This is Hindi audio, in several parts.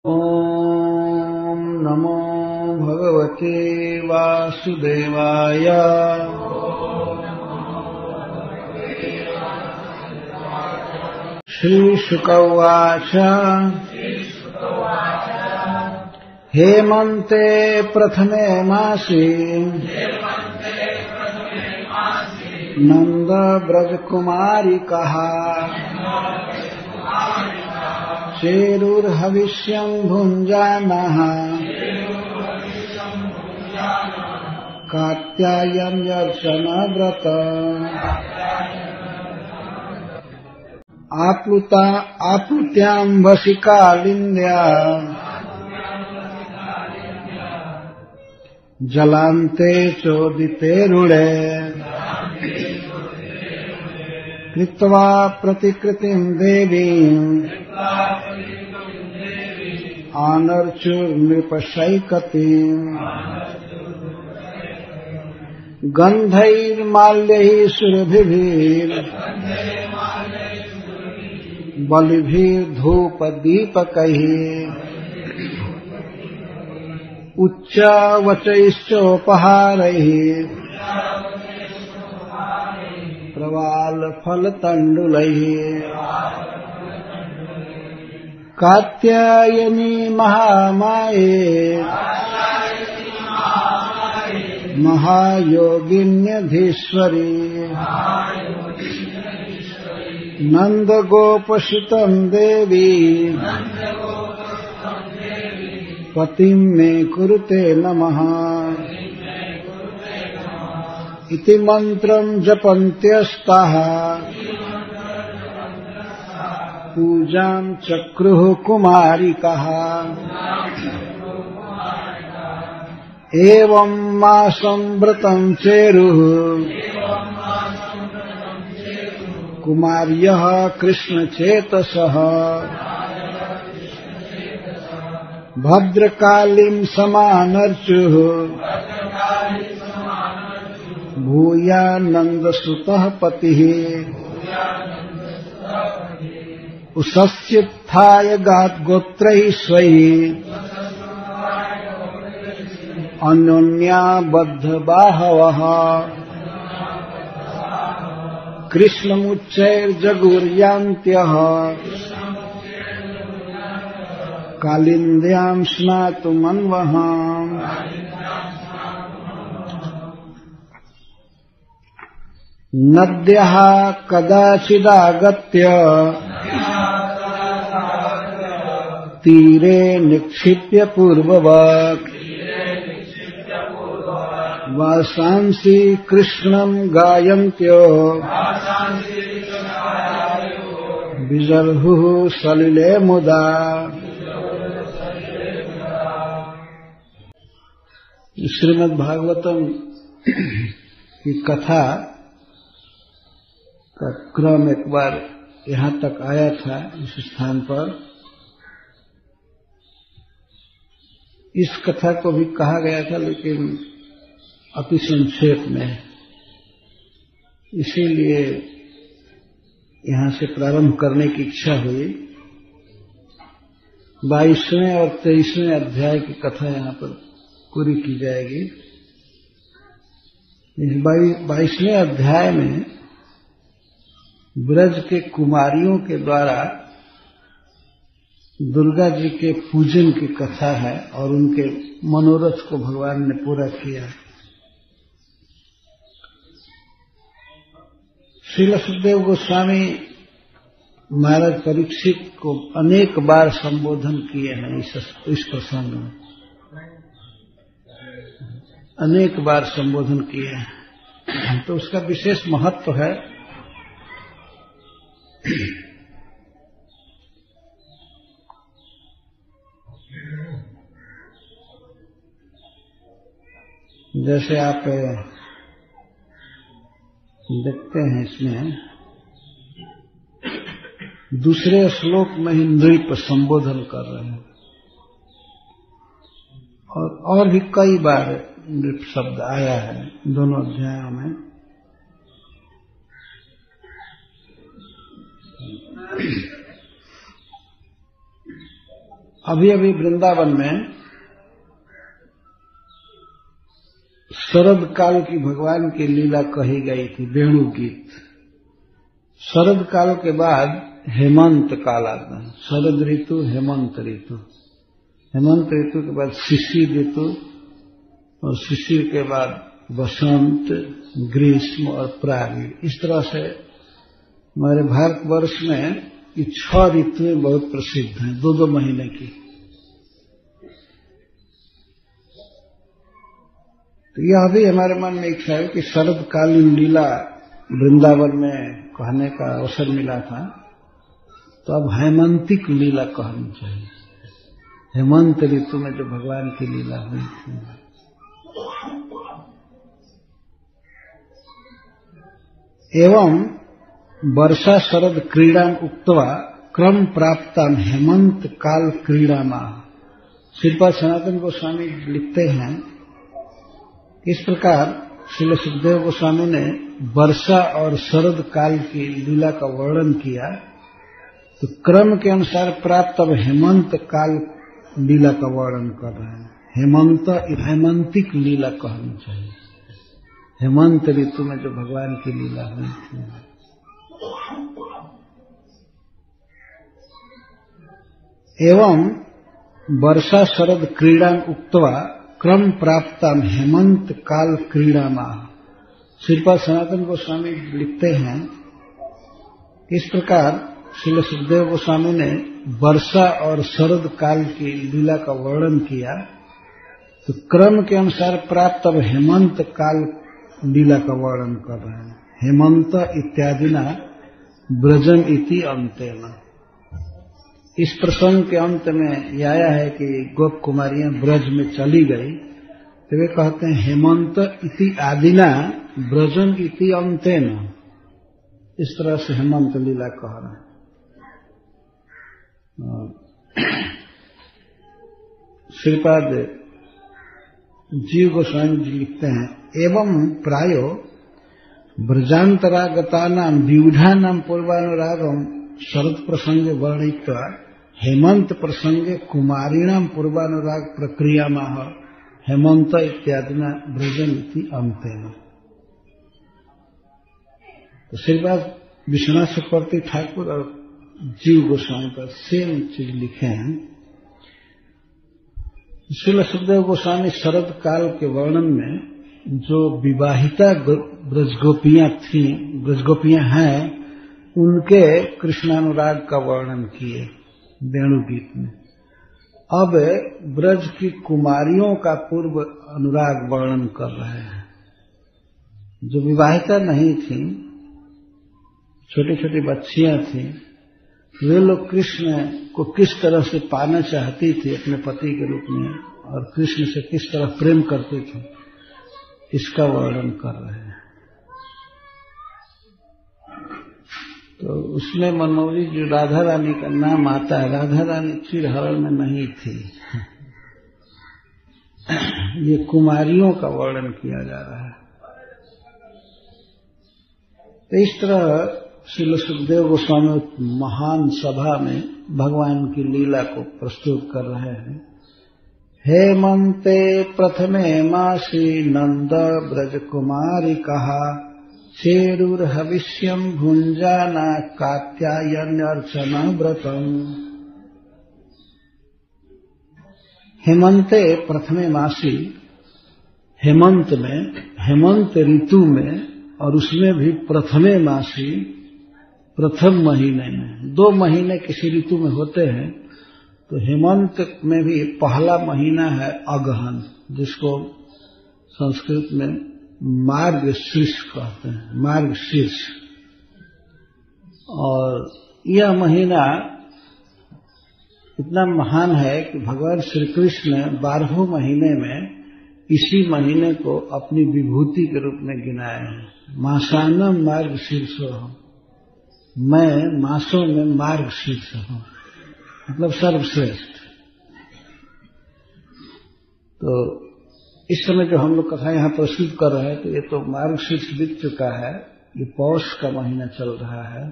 ॐ नमो भगवते वासुदेवाय। श्रीशुक उवाच। हेमन्ते प्रथमे मासि नन्द ब्रजकुमारिकः चेरुर्हविष्यं भुञ्जानः कात्यायनर्चन व्रत। आप्लुत्यां वसिकालिन्द्या जलान्ते चोदिते रुणे कृत्वा प्रतिकृतिं देवीम् आनर्चुर्नृपशैकतीम् गन्धैर्माल्यैः सुरभिभिः बलिभिर्धूपदीपकैः उच्चवचैश्चोपहारैः प्रवालफलतण्डुलैः कात्यायनी महामाये महायोगिन्यधीश्वरी नन्दगोपसुतं देवी पतिं मे कुरुते नमः इति मन्त्रं जपन्त्यस्ताः पूजां चक्रुः कुमारिकाः। एवं मासं व्रतं चेरुः कुमार्यः कृष्णचेतसः भद्रकालीं समानर्चुः भूयानन्दसुतः पतिः उषस्युत्थाय गोत्रैः स्वैः अन्योन्याबद्धबाहवः कृष्णमुच्चैर्जगुर्यान्त्यः कालिन्द्यां स्नातुमन्वहाम्। नद्यः कदाचिदागत्य तीरे निक्षिप्य पूर्ववत् वासांसि कृष्णं गायन्त्यो विजर्हुः सलिले मुदा। श्रीमद् भागवतम की कथा का क्रम एक बार यहाँ तक आया था। इस स्थान पर इस कथा को भी कहा गया था, लेकिन अति संक्षेप में, इसीलिए यहाँ से प्रारंभ करने की इच्छा हुई। 22वें और 23वें अध्याय की कथा यहाँ पर पूरी की जाएगी। इस 22वें अध्याय में ब्रज के कुमारियों के द्वारा दुर्गा जी के पूजन की कथा है और उनके मनोरथ को भगवान ने पूरा किया। श्रील सुखदेव गोस्वामी महाराज परीक्षित को अनेक बार संबोधन किए हैं। इस प्रसंग में अनेक बार संबोधन किए हैं, तो उसका विशेष महत्व है। जैसे आप देखते हैं, इसमें दूसरे श्लोक में ही नृप संबोधन कर रहे हैं और भी कई बार नृप शब्द आया है दोनों अध्यायों में। अभी अभी वृंदावन में शरद काल की भगवान की लीला कही गई थी, वेणु गीत। शरद काल के बाद हेमंत काल आता है। शरद ऋतु, हेमंत ऋतु, हेमंत ऋतु के बाद शिशिर ऋतु, और शिशिर के बाद वसंत, ग्रीष्म और प्राग्ञ। इस तरह से हमारे भारतवर्ष में ये 6 ऋतुएं बहुत प्रसिद्ध हैं, 2-2 महीने की। तो यह भी हमारे मन में इच्छा है कि शरदकालीन लीला वृंदावन में कहने का अवसर मिला था, तो अब हेमंतिक लीला कहनी चाहिए। हेमंत ऋतु में जो भगवान की लीला हुई थी। एवं वर्षा शरद क्रीड़ा उक्त्वा क्रम प्राप्ताम हेमंत काल क्रीड़ामा। श्रीपाद सनातन गोस्वामी लिखते हैं, इस प्रकार श्रील सुखदेव गोस्वामी ने वर्षा और शरद काल की लीला का वर्णन किया, तो क्रम के अनुसार प्राप्त अब हेमंत काल लीला का वर्णन कर रहे हैं। हेमंतिक लीला कहनी चाहिए, हेमंत ऋतु में जो भगवान की लीला हुई थी। एवं वर्षा शरद क्रीड़ा उक्त्वा क्रम प्राप्ताम हेमंत काल क्रीड़ामा। श्रीपाद सनातन गोस्वामी लिखते हैं, इस प्रकार श्रील सुखदेव गोस्वामी ने वर्षा और शरद काल की लीला का वर्णन किया, तो क्रम के अनुसार प्राप्त अब हेमंत काल लीला का वर्णन कर रहे हैं। हेमंत इत्यादि न ब्रजन इति अंतेन। इस प्रसंग के अंत में यह आया है कि गोप कुमारियां ब्रज में चली गई, तो वे कहते हैं हेमंत इति आदिना ब्रजन इति अंतेन। इस तरह से हेमंत लीला कह रहे हैं। श्रीपाद जीव गोस्वामी जी लिखते हैं, एवं प्रायो ब्रजांतरागतानाम व्यूढ़ानाम पूर्वानुरागम शरद प्रसंगे वर्णित्वा हेमंत प्रसंगे कुमारीणाम पूर्वानुराग प्रक्रिया माह हेमंत इत्यादि ब्रजन इति अंतेन। तो श्रीपाद विश्वनाथ चक्रवर्ती ठाकुर और जीव गोस्वामी पर सेम चीज लिखे हैं। श्रील सुखदेव गोस्वामी शरद काल के वर्णन में जो विवाहिता ब्रजगोपियां थीं, ब्रजगोपियां हैं, उनके कृष्णानुराग का वर्णन किए वेणु गीत में। अब ब्रज की कुमारियों का पूर्व अनुराग वर्णन कर रहे हैं। जो विवाहिता नहीं थी, छोटी छोटी बच्चियां थीं, वे लोग कृष्ण को किस तरह से पाना चाहती थी अपने पति के रूप में, और कृष्ण से किस तरह प्रेम करते थे, इसका वर्णन कर रहे हैं। तो उसमें मनमोहनी जो राधा रानी का नाम आता है, राधा रानी चिरहरण में नहीं थी। ये कुमारियों का वर्णन किया जा रहा है। तो इस तरह श्रील सुखदेव गोस्वामी महान सभा में भगवान की लीला को प्रस्तुत कर रहे हैं। हेमंते प्रथमे मासी नंद ब्रज कुमारी कहा चेरुर्हविष्यम भुंजाना कात्यायन्यर्चना व्रतम। हेमंते प्रथमे मासी, हेमंत में, हेमंत ऋतु में, और उसमें भी प्रथमे मासी, प्रथम महीने में। 2 महीने किसी ऋतु में होते हैं, तो हेमंत में भी पहला महीना है अगहन, जिसको संस्कृत में मार्गशीर्ष कहते हैं, मार्गशीर्ष। और यह महीना इतना महान है कि भगवान श्री कृष्ण ने 12वें महीने में इसी महीने को अपनी विभूति के रूप में गिनाए हैं। मासानम मार्गशीर्षो हूं, मैं मासों में मार्गशीर्ष हूं, मतलब सर्वश्रेष्ठ। तो इस समय जो हम लोग कथा यहाँ प्रस्तुत कर रहे हैं, तो ये तो मार्गशीर्ष बीत चुका है, ये पौष का महीना चल रहा है।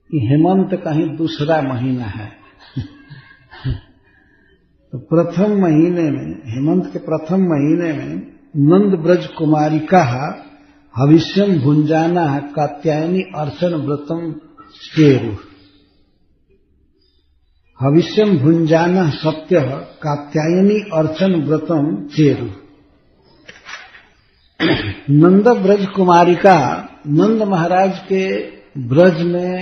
ये हेमंत का ही दूसरा महीना है। प्रथम महीने में, हेमंत के प्रथम महीने में नंद ब्रज कुमारिका हविष्यम भुंजाना कात्यायनी अर्चन व्रतम चेरु। हविष्यम भुंजाना सत्य कात्यायनी अर्चन व्रतम चेरु। नंद ब्रज कुमारिका, नंद महाराज के ब्रज में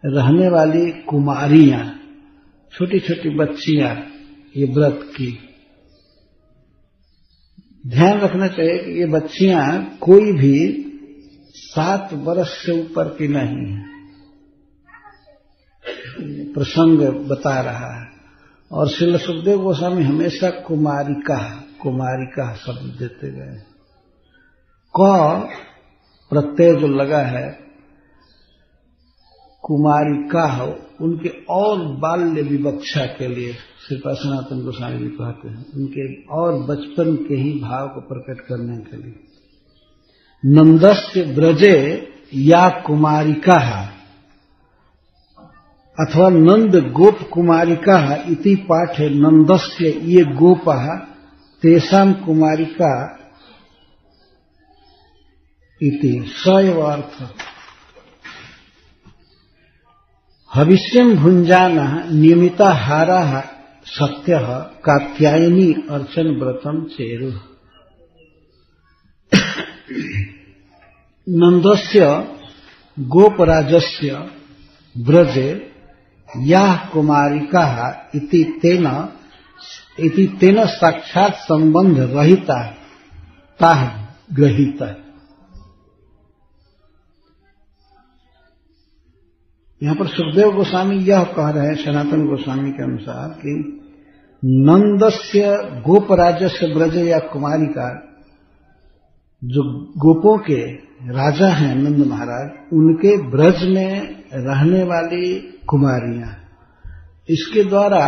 रहने वाली कुमारियां, छोटी छोटी बच्चियां, ये व्रत की ध्यान रखना चाहिए कि ये बच्चियां कोई भी 7 वर्ष से ऊपर की नहीं है। प्रसंग बता रहा है। और श्रील सुखदेव गोस्वामी हमेशा कुमारिका शब्द देते गए। क प्रत्यय जो लगा है, कुमारिका हो, उनके और बाल्य विवक्षा के लिए श्रीपाद सनातन गोस्वामी जी कहते हैं, उनके और बचपन के ही भाव को प्रकट करने के लिए। नंदस्य ब्रजे या कुमारिका अथवा नंद गोप कुमारिका इति पाठे नंदस्य ये गोपा तेषां कुमारिका इति सैव अर्थ। हविष्यम भुंजाना नियमिताहारा सत्य कात्यायनी अर्चन व्रतम चेरु। नंदस्य गोपराजस्य ब्रजे या कुमारिका इति तेन साक्षात संबंध रहिता ताह ग्रहीता। यहां पर सुखदेव गोस्वामी यह कह रहे हैं सनातन गोस्वामी के अनुसार कि नंदस्य गोपराजस्य ब्रज या कुमारिका, जो गोपों के राजा हैं नंद महाराज, उनके ब्रज में रहने वाली कुमारियां, इसके द्वारा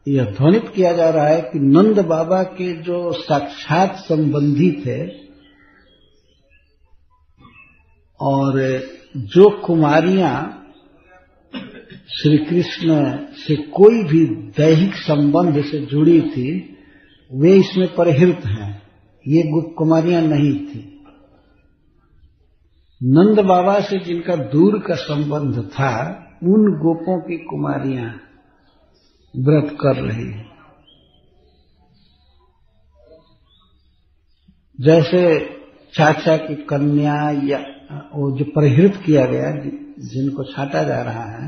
यह ध्वनित किया जा रहा है कि नंद बाबा के जो साक्षात संबंधी थे और जो कुमारियां श्री कृष्ण से कोई भी दैहिक संबंध से जुड़ी थी, वे इसमें परिहृत हैं। ये गोप कुमारियां नहीं थी। नंद बाबा से जिनका दूर का संबंध था, उन गोपों की कुमारियां व्रत कर रही हैं। जैसे चाचा की कन्या या वो जो परिहृत किया गया, जिनको छाटा जा रहा है,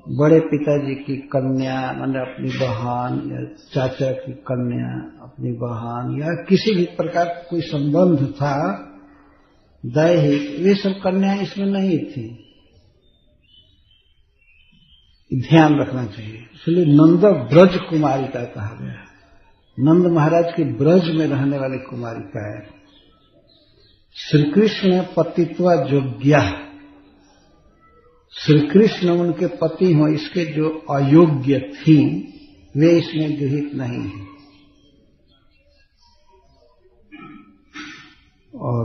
बड़े पिताजी की कन्या माने अपनी बहन, या चाचा की कन्या अपनी बहन, या किसी भी प्रकार का कोई संबंध था दैहिक, ये सब कन्याएं इसमें नहीं थी। ध्यान रखना चाहिए। इसलिए नंद ब्रज कुमारिका कहा गया। नंद महाराज के ब्रज में रहने वाली कुमारिका है। श्री कृष्ण पतित्वा योग्या, श्री कृष्ण उनके पति हो, इसके जो अयोग्य थी वे इसमें गृहीत नहीं है। और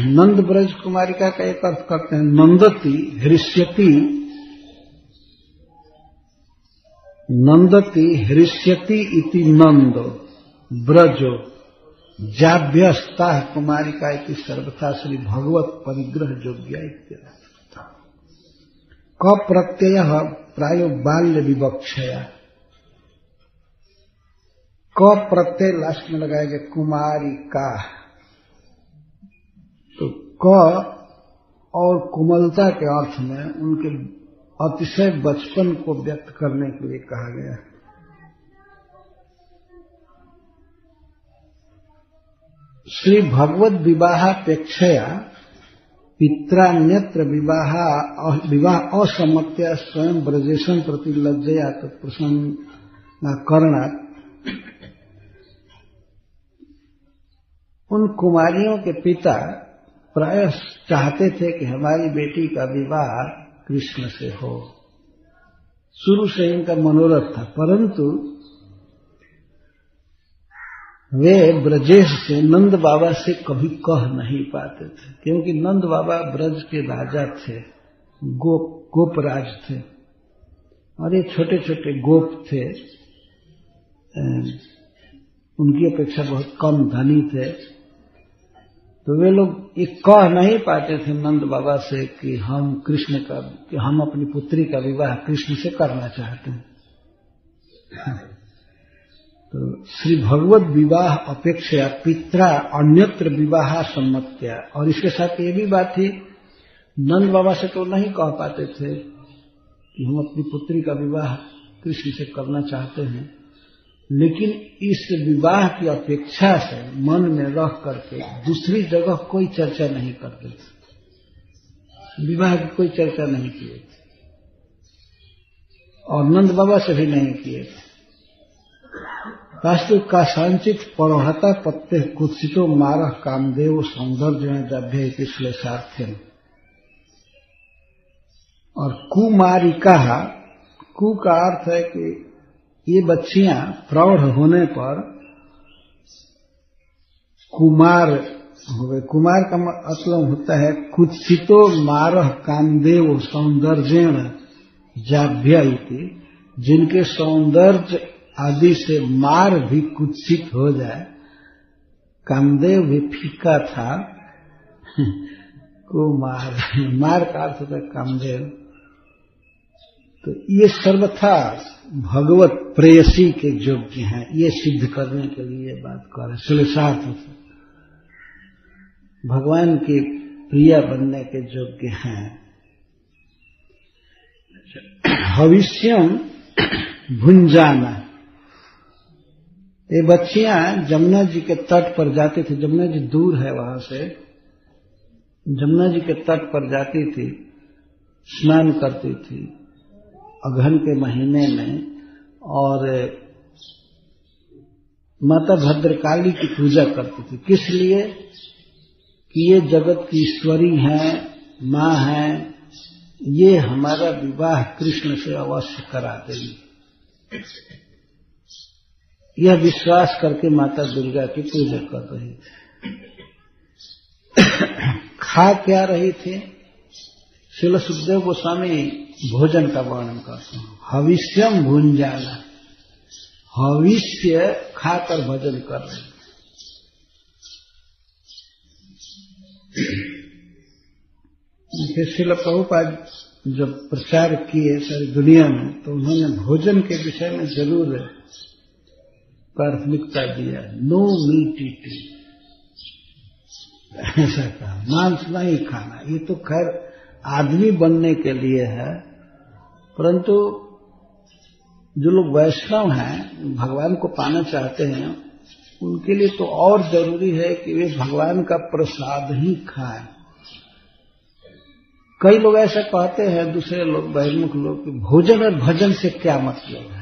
नंद ब्रज कुमारिका का एक अर्थ करते हैं नंदती हृष्यति, नंदती हृष्यति इति नंद ब्रजो जाभ्यस्ता कुमारिका इति सर्वथा श्री भगवत परिग्रह योग्या इत्यर्थ। क प्रत्यय प्रायो बाल्य विवक्षया, क प्रत्यय लास्ट में लगाया गया कुमारिका, तो क और कोमलता के अर्थ में उनके अतिशय बचपन को व्यक्त करने के लिए कहा गया। श्री भगवत विवाहापेक्षया पित्रान्यत्र विवाह असम्मत्या स्वयं ब्रजेशं प्रति लज्जया तत्प्रसन्नाकरणात्, उन कुमारियों के पिता प्राय चाहते थे कि हमारी बेटी का विवाह कृष्ण से हो। शुरू से इनका मनोरथ था, परंतु वे ब्रजेश से नंद बाबा से कभी कह नहीं पाते थे, क्योंकि नंद बाबा ब्रज के राजा थे, गोपराज थे। और ये छोटे छोटे गोप थे, उनकी अपेक्षा बहुत कम धनी थे, तो वे लोग ये कह नहीं पाते थे नंद बाबा से कि हम अपनी पुत्री का विवाह कृष्ण से करना चाहते हैं। तो श्री भगवत विवाह अपेक्षा पित्रा अन्यत्र विवाह सम्मत्या, और इसके साथ ये भी बात थी, नंद बाबा से तो नहीं कह पाते थे कि हम अपनी पुत्री का विवाह कृष्ण से करना चाहते हैं, लेकिन इस विवाह की अपेक्षा से मन में रह करके दूसरी जगह कोई चर्चा नहीं करते थे, विवाह की कोई चर्चा नहीं किए थे, और नंद बाबा से भी नहीं किए थे। वास्तु का संचित परोहता पत्ते कुत्सितो मारह कामदेव सौंदर्य जभ्य पिछले सार्थ्य। और कुमारिका, कु का अर्थ है कि ये बच्चियां प्रौढ़ होने पर कुमार हो गए। कुमार का मतलब होता है कुत्सितो मारह कामदेव सौंदर्येण जाभ्य इति, जिनके सौंदर्य आदि से मार भी कुत्सित हो जाए। कामदेव भी फीका था, कुमार, मार का अर्थ होता है कामदेव। तो ये सर्वथा भगवत प्रेयसी के योग्य हैं, ये सिद्ध करने के लिए बात कर रहे, सुलसार्थ से भगवान के प्रिय बनने के योग्य हैं। भविष्यम भुंजाना, ये बच्चियां जमुना जी के तट पर जाती थी, जमुना जी दूर है वहां से, जमुना जी के तट पर जाती थी, स्नान करती थी अगहन के महीने में, और माता भद्रकाली की पूजा करती थी। किस लिए? कि ये जगत की ईश्वरी हैं, मां हैं, ये हमारा विवाह कृष्ण से अवश्य करा देंगी। यह विश्वास करके माता दुर्गा की पूजा कर रही थी। खा क्या रही थी? श्रील सुखदेव गोस्वामी भोजन का वर्णन करते हैं, हविष्यम भुंजाना, हविष्य खाकर भोजन कर रहे हैं। श्रील प्रभुपाद जब प्रचार किए सारी दुनिया में, तो उन्होंने भोजन के विषय में जरूर प्राथमिकता दिया, नो मीट ईटिंग, ऐसा कहा, मांस नहीं खाना। ये तो खैर आदमी बनने के लिए है, परंतु जो लोग वैष्णव हैं, भगवान को पाना चाहते हैं, उनके लिए तो और जरूरी है कि वे भगवान का प्रसाद ही खाएं। कई लोग ऐसा कहते हैं, दूसरे लोग, बहिर्मुख लोग, कि भोजन और भजन से क्या मतलब है?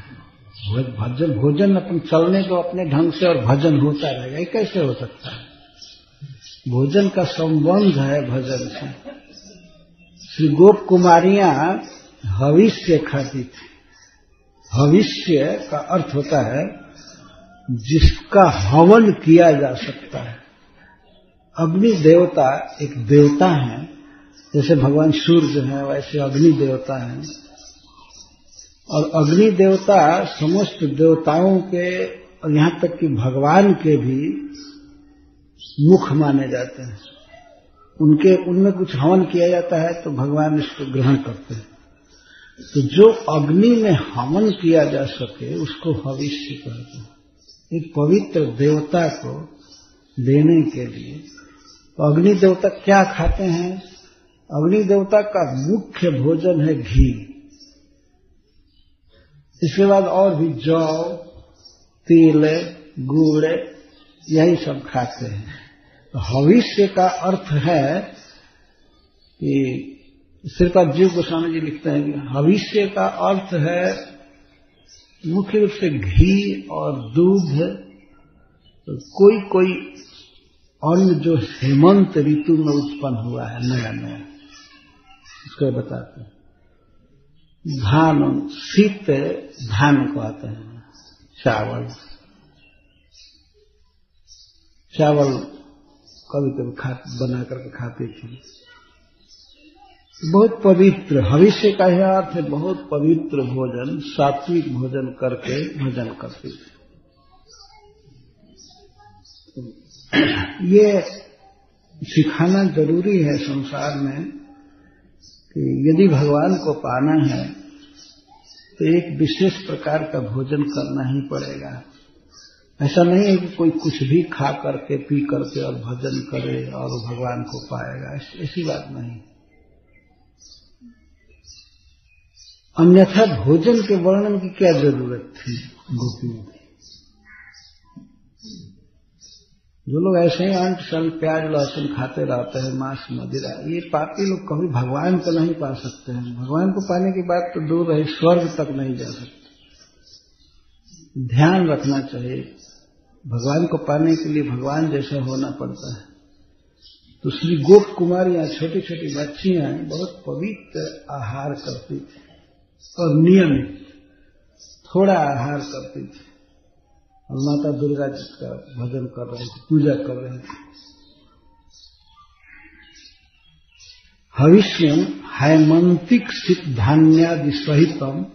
भोजन अपन चलने दो अपने ढंग से और भजन होता रहेगा, ये कैसे हो सकता है? भोजन का संबंध है भजन से। श्री गोप कुमारियां हविष्य खाती थी। हविष्य का अर्थ होता है जिसका हवन किया जा सकता है। अग्नि देवता एक देवता है, जैसे भगवान सूर्य हैं वैसे अग्नि देवता हैं, और अग्नि देवता समस्त देवताओं के और यहां तक कि भगवान के भी मुख माने जाते हैं। उनमें कुछ हवन किया जाता है तो भगवान इसको ग्रहण करते हैं। तो जो अग्नि में हवन किया जा सके उसको हविष्य कहते हैं, एक पवित्र देवता को देने के लिए। तो अग्नि देवता क्या खाते हैं? अग्नि देवता का मुख्य भोजन है घी, इसके बाद और भी जौ, तिल, गुड़, यही सब खाते हैं। तो हविष्य का अर्थ है कि श्रीपाद जीव गोस्वामी जी लिखते हैं कि हविष्य का अर्थ है मुख्य रूप से घी और दूध। तो कोई अन्न जो हेमंत ऋतु में उत्पन्न हुआ है नया नया, उसको बताते हैं। धान, शीत धान कहते हैं, चावल कभी कभी बना करके खाते थे। बहुत पवित्र, भविष्य का यह अर्थ है बहुत पवित्र भोजन, सात्विक भोजन करके भजन करते थे। ये सिखाना जरूरी है संसार में कि यदि भगवान को पाना है तो एक विशेष प्रकार का भोजन करना ही पड़ेगा। ऐसा नहीं है कि कोई कुछ भी खा करके पी करके और भजन करे और भगवान को पाएगा, ऐसी बात नहीं। अन्यथा भोजन के वर्णन की क्या जरूरत थी गोपियों की? जो लोग ऐसे ही अंट शंट प्याज लहसुन खाते रहते हैं, मांस मदिरा, ये पापी लोग कभी भगवान को नहीं पा सकते हैं। भगवान को पाने की बात तो दूर रही, स्वर्ग तक नहीं जा सकते। ध्यान रखना चाहिए, भगवान को पाने के लिए भगवान जैसा होना पड़ता है। तो श्री गोप कुमारियां, छोटी छोटी बच्चियां बहुत पवित्र आहार करती थी और नियमित थोड़ा आहार करती थी और माता दुर्गा जी का भजन कर रहे थे, पूजा कर रहे थे। हविष्यम हैमंतिक सिद्धान्यादि सहितम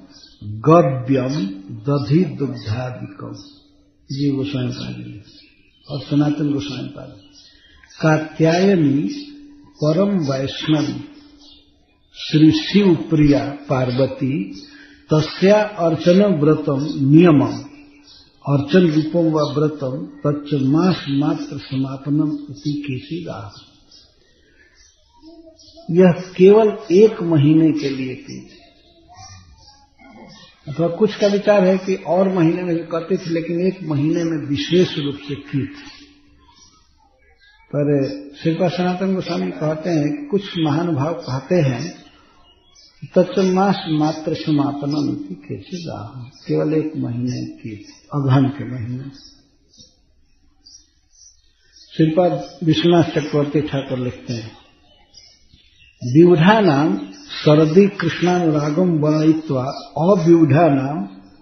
गव्यम दधि दुग्धादिकम, जी गोस्वामी पाद और सनातन गोस्वामी पाद। कात्यायनी परम वैष्णवी श्री शिव प्रिया पार्वती तस्या अर्चन व्रतम नियमम, अर्चन रूपम व व्रतम तच्च मास मात्र समापनम इति केशिदा। यह केवल 1 महीने के लिए की थी, अथवा कुछ का विचार है कि और महीने में भी करती थी, लेकिन 1 महीने में विशेष रूप से की थी। पर श्रीपाद सनातन गोस्वामी कहते हैं, कुछ महानुभाव कहते हैं तच्च मास मात्र समापनम इति केशिदा, केवल 1 महीने की, अगहन के महीने। श्रीपाद विश्वनाथ चक्रवर्ती ठाकुर लिखते हैं, विवधा नाम शरदी कृष्णानुरागम वर्णयित्वा अविवधा नाम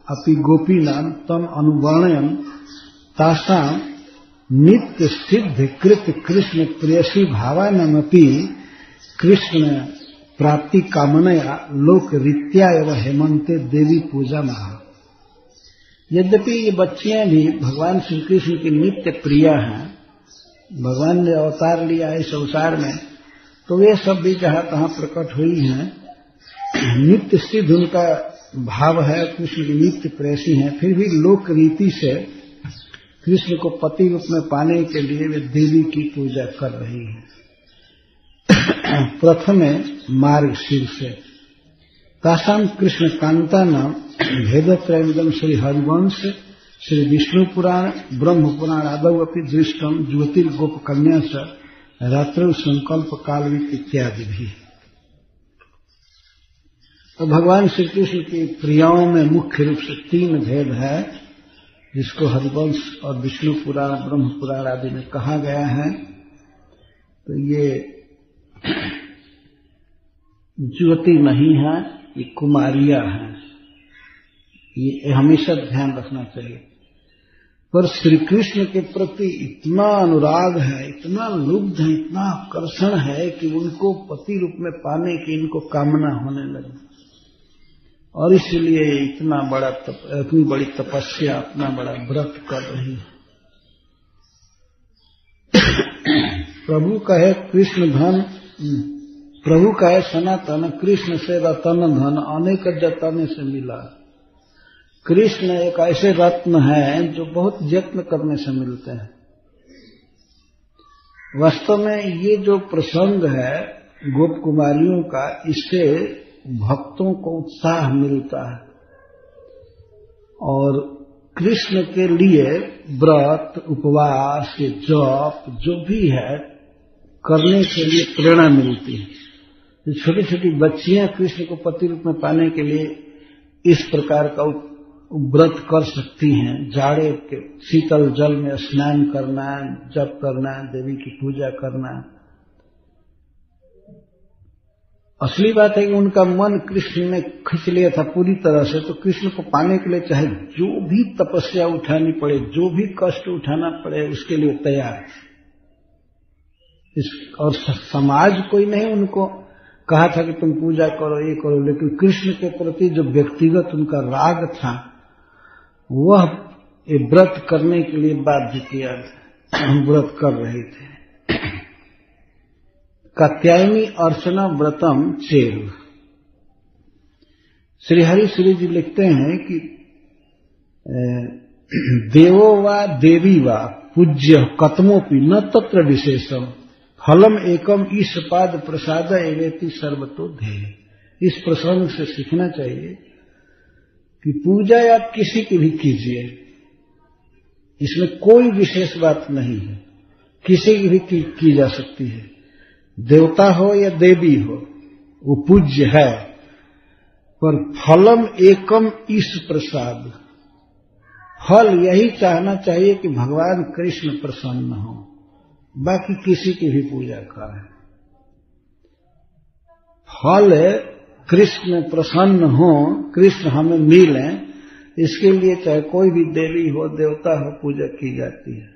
अपि गोपी नाम तम अनुवर्णयन तासाम नित्य सिद्ध कृत कृष्ण प्रेयसी भावानमपि कृष्ण प्राप्ति कामनया लोक रीत्या एवं हेमंते देवी पूजा महा। यद्यपि ये बच्चियां भी भगवान श्री कृष्ण की नित्य प्रिया हैं, भगवान ने अवतार लिया है संसार में, तो वे सब भी जहां तहां प्रकट हुई हैं, नित्य सिद्ध उनका भाव है, कृष्ण की नित्य प्रेयसी हैं, फिर भी लोक रीति से कृष्ण को पति रूप में पाने के लिए वे देवी की पूजा कर रही हैं। प्रथमे मार्गशीर्ष तासाम कृष्ण कांता नाम भेदत्रयमिदं श्री हरिवंश श्री विष्णु पुराण ब्रह्म पुराण आदौ अपि दृष्टम ज्योतिर्गोप कन्या च रात्रौ संकल्प कालवित इत्यादि भी। तो भगवान श्री कृष्ण की प्रियाओं में मुख्य रूप से 3 भेद है, जिसको हरिवंश और विष्णु पुराण ब्रह्म पुराण आदि में कहा गया है। तो ये ज्योति नहीं है, ये कुमारियां हैं, ये हमेशा ध्यान रखना चाहिए। पर श्री कृष्ण के प्रति इतना अनुराग है, इतना लुब्ध है, इतना आकर्षण है कि उनको पति रूप में पाने की इनको कामना होने लगी, और इसलिए इतना बड़ा इतनी बड़ी तपस्या, इतना बड़ा व्रत कर रही है। प्रभु कहे कृष्ण धन, प्रभु कहे सनातन कृष्ण से रतन धन अनेक जतन से मिला। कृष्ण एक ऐसे रत्न है जो बहुत यत्न करने से मिलते हैं। वास्तव में ये जो प्रसंग है गोप कुमारियों का, इससे भक्तों को उत्साह मिलता है और कृष्ण के लिए व्रत उपवास जप जो भी है करने के लिए प्रेरणा मिलती है। छोटी छोटी बच्चियां कृष्ण को पति रूप में पाने के लिए इस प्रकार का व्रत कर सकती हैं। जाड़े के शीतल जल में स्नान करना, जप करना, देवी की पूजा करना। असली बात है कि उनका मन कृष्ण ने खींच लिया था पूरी तरह से, तो कृष्ण को पाने के लिए चाहे जो भी तपस्या उठानी पड़े, जो भी कष्ट उठाना पड़े, उसके लिए तैयार। और समाज कोई नहीं उनको कहा था कि तुम पूजा करो, ये करो, लेकिन कृष्ण के प्रति जो व्यक्तिगत उनका राग था वह ये व्रत करने के लिए बाध्य किया था। व्रत कर रहे थे। कात्यायनी अर्चना व्रतम चेव। श्री हरि श्री जी लिखते हैं कि देवो वा देवी वा पूज्य कतमोपि न तत्र विशेषम फलम एकम ईशपाद प्रसाद एवेति सर्वतो ध्येय। इस प्रसंग से सीखना चाहिए कि पूजा आप किसी की भी कीजिए, इसमें कोई विशेष बात नहीं है, किसी की भी की जा सकती है। देवता हो या देवी हो वो पूज्य है, पर फलम एकम ईश प्रसाद। फल यही चाहना चाहिए कि भगवान कृष्ण प्रसन्न हो, बाकी किसी की भी पूजा करें। फल कृष्ण प्रसन्न हो, कृष्ण हमें मिले, इसके लिए चाहे कोई भी देवी हो देवता हो पूजा की जाती है।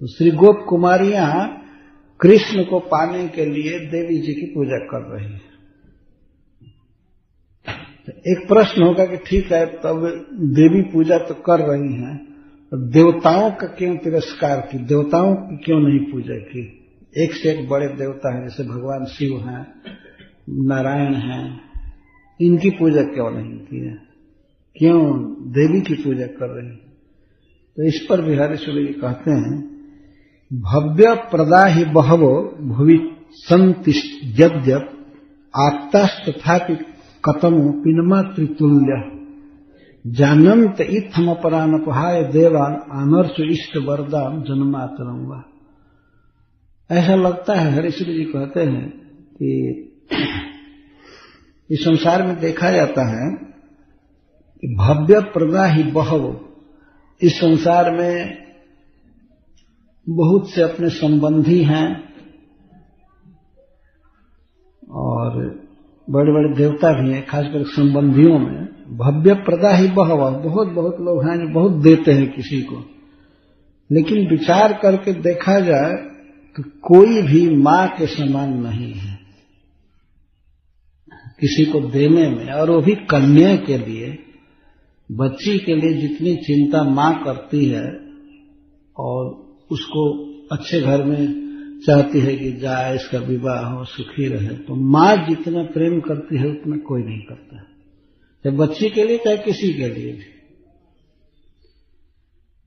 तो श्री गोप कुमारियां कृष्ण को पाने के लिए देवी जी की पूजा कर रही है। तो एक प्रश्न होगा कि ठीक है, तब देवी पूजा तो कर रही हैं, तो देवताओं का क्यों तिरस्कार की, देवताओं की क्यों नहीं पूजा की? एक से एक बड़े देवता हैं, जैसे भगवान शिव हैं, नारायण हैं, इनकी पूजा क्यों नहीं की है? क्यों देवी की पूजा कर रही है? तो इस पर बिहारी सूर्य कहते हैं भव्य प्रदाहि बहवो भुवि संति यद्यप आत्तास्तथापि कतमो पिनमातृतुल्य जानन्त इत्थम अपरानपहाय देवान आनर्ष इष्ट वरदान जन्मातरंगा। ऐसा लगता है, हरिश्री जी कहते हैं कि इस संसार में देखा जाता है कि भव्य प्रदा ही बहव, इस संसार में बहुत से अपने संबंधी हैं और बड़े बड़े देवता भी हैं, खासकर संबंधियों में भव्य प्रदा ही बहव, बहुत बहुत लोग हैं जो बहुत देते हैं किसी को, लेकिन विचार करके देखा जाए तो कोई भी मां के समान नहीं है किसी को देने में। और वो भी कन्या के लिए, बच्ची के लिए जितनी चिंता मां करती है और उसको अच्छे घर में चाहती है कि जाए, इसका विवाह हो, सुखी रहे, तो मां जितना प्रेम करती है उतना कोई नहीं करता है, चाहे बच्ची के लिए चाहे किसी के लिए भी।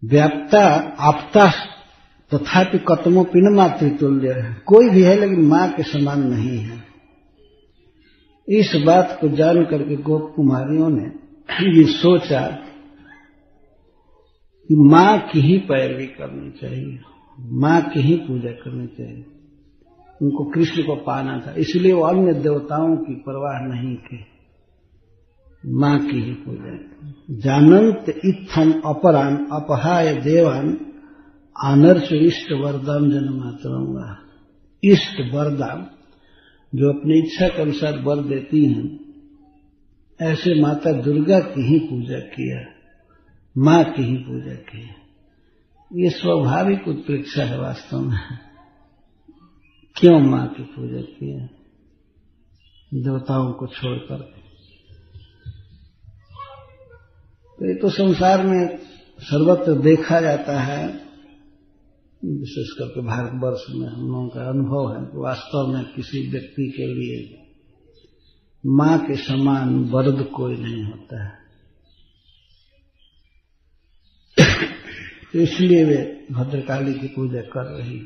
व्याप्ता आपता तथापि कतमो पिन मातृतुल्य है, कोई भी है लेकिन मां के समान नहीं है। इस बात को जान करके गोप कुमारियों ने ये सोचा कि मां की ही पैरवी करनी चाहिए, मां की ही पूजा करनी चाहिए। उनको कृष्ण को पाना था, इसलिए वो अन्य देवताओं की परवाह नहीं की, मां की ही पूजा। जानंत इत्थम अपरान अपहाय देवान आनर्ष इष्ट वरदान जन्मातरंगा। इष्ट वरदान जो अपनी इच्छा के अनुसार वर देती हैं, ऐसे माता दुर्गा की ही पूजा किया, मां की ही पूजा की। ये स्वाभाविक उत्प्रेक्षा है वास्तव में। क्यों मां की पूजा की है देवताओं को छोड़कर? तो ये तो संसार में सर्वत्र देखा जाता है, विशेष करके भारतवर्ष में हम लोगों का अनुभव है कि वास्तव में किसी व्यक्ति के लिए मां के समान वरद कोई नहीं होता है। तो इसलिए वे भद्रकाली की पूजा कर रही।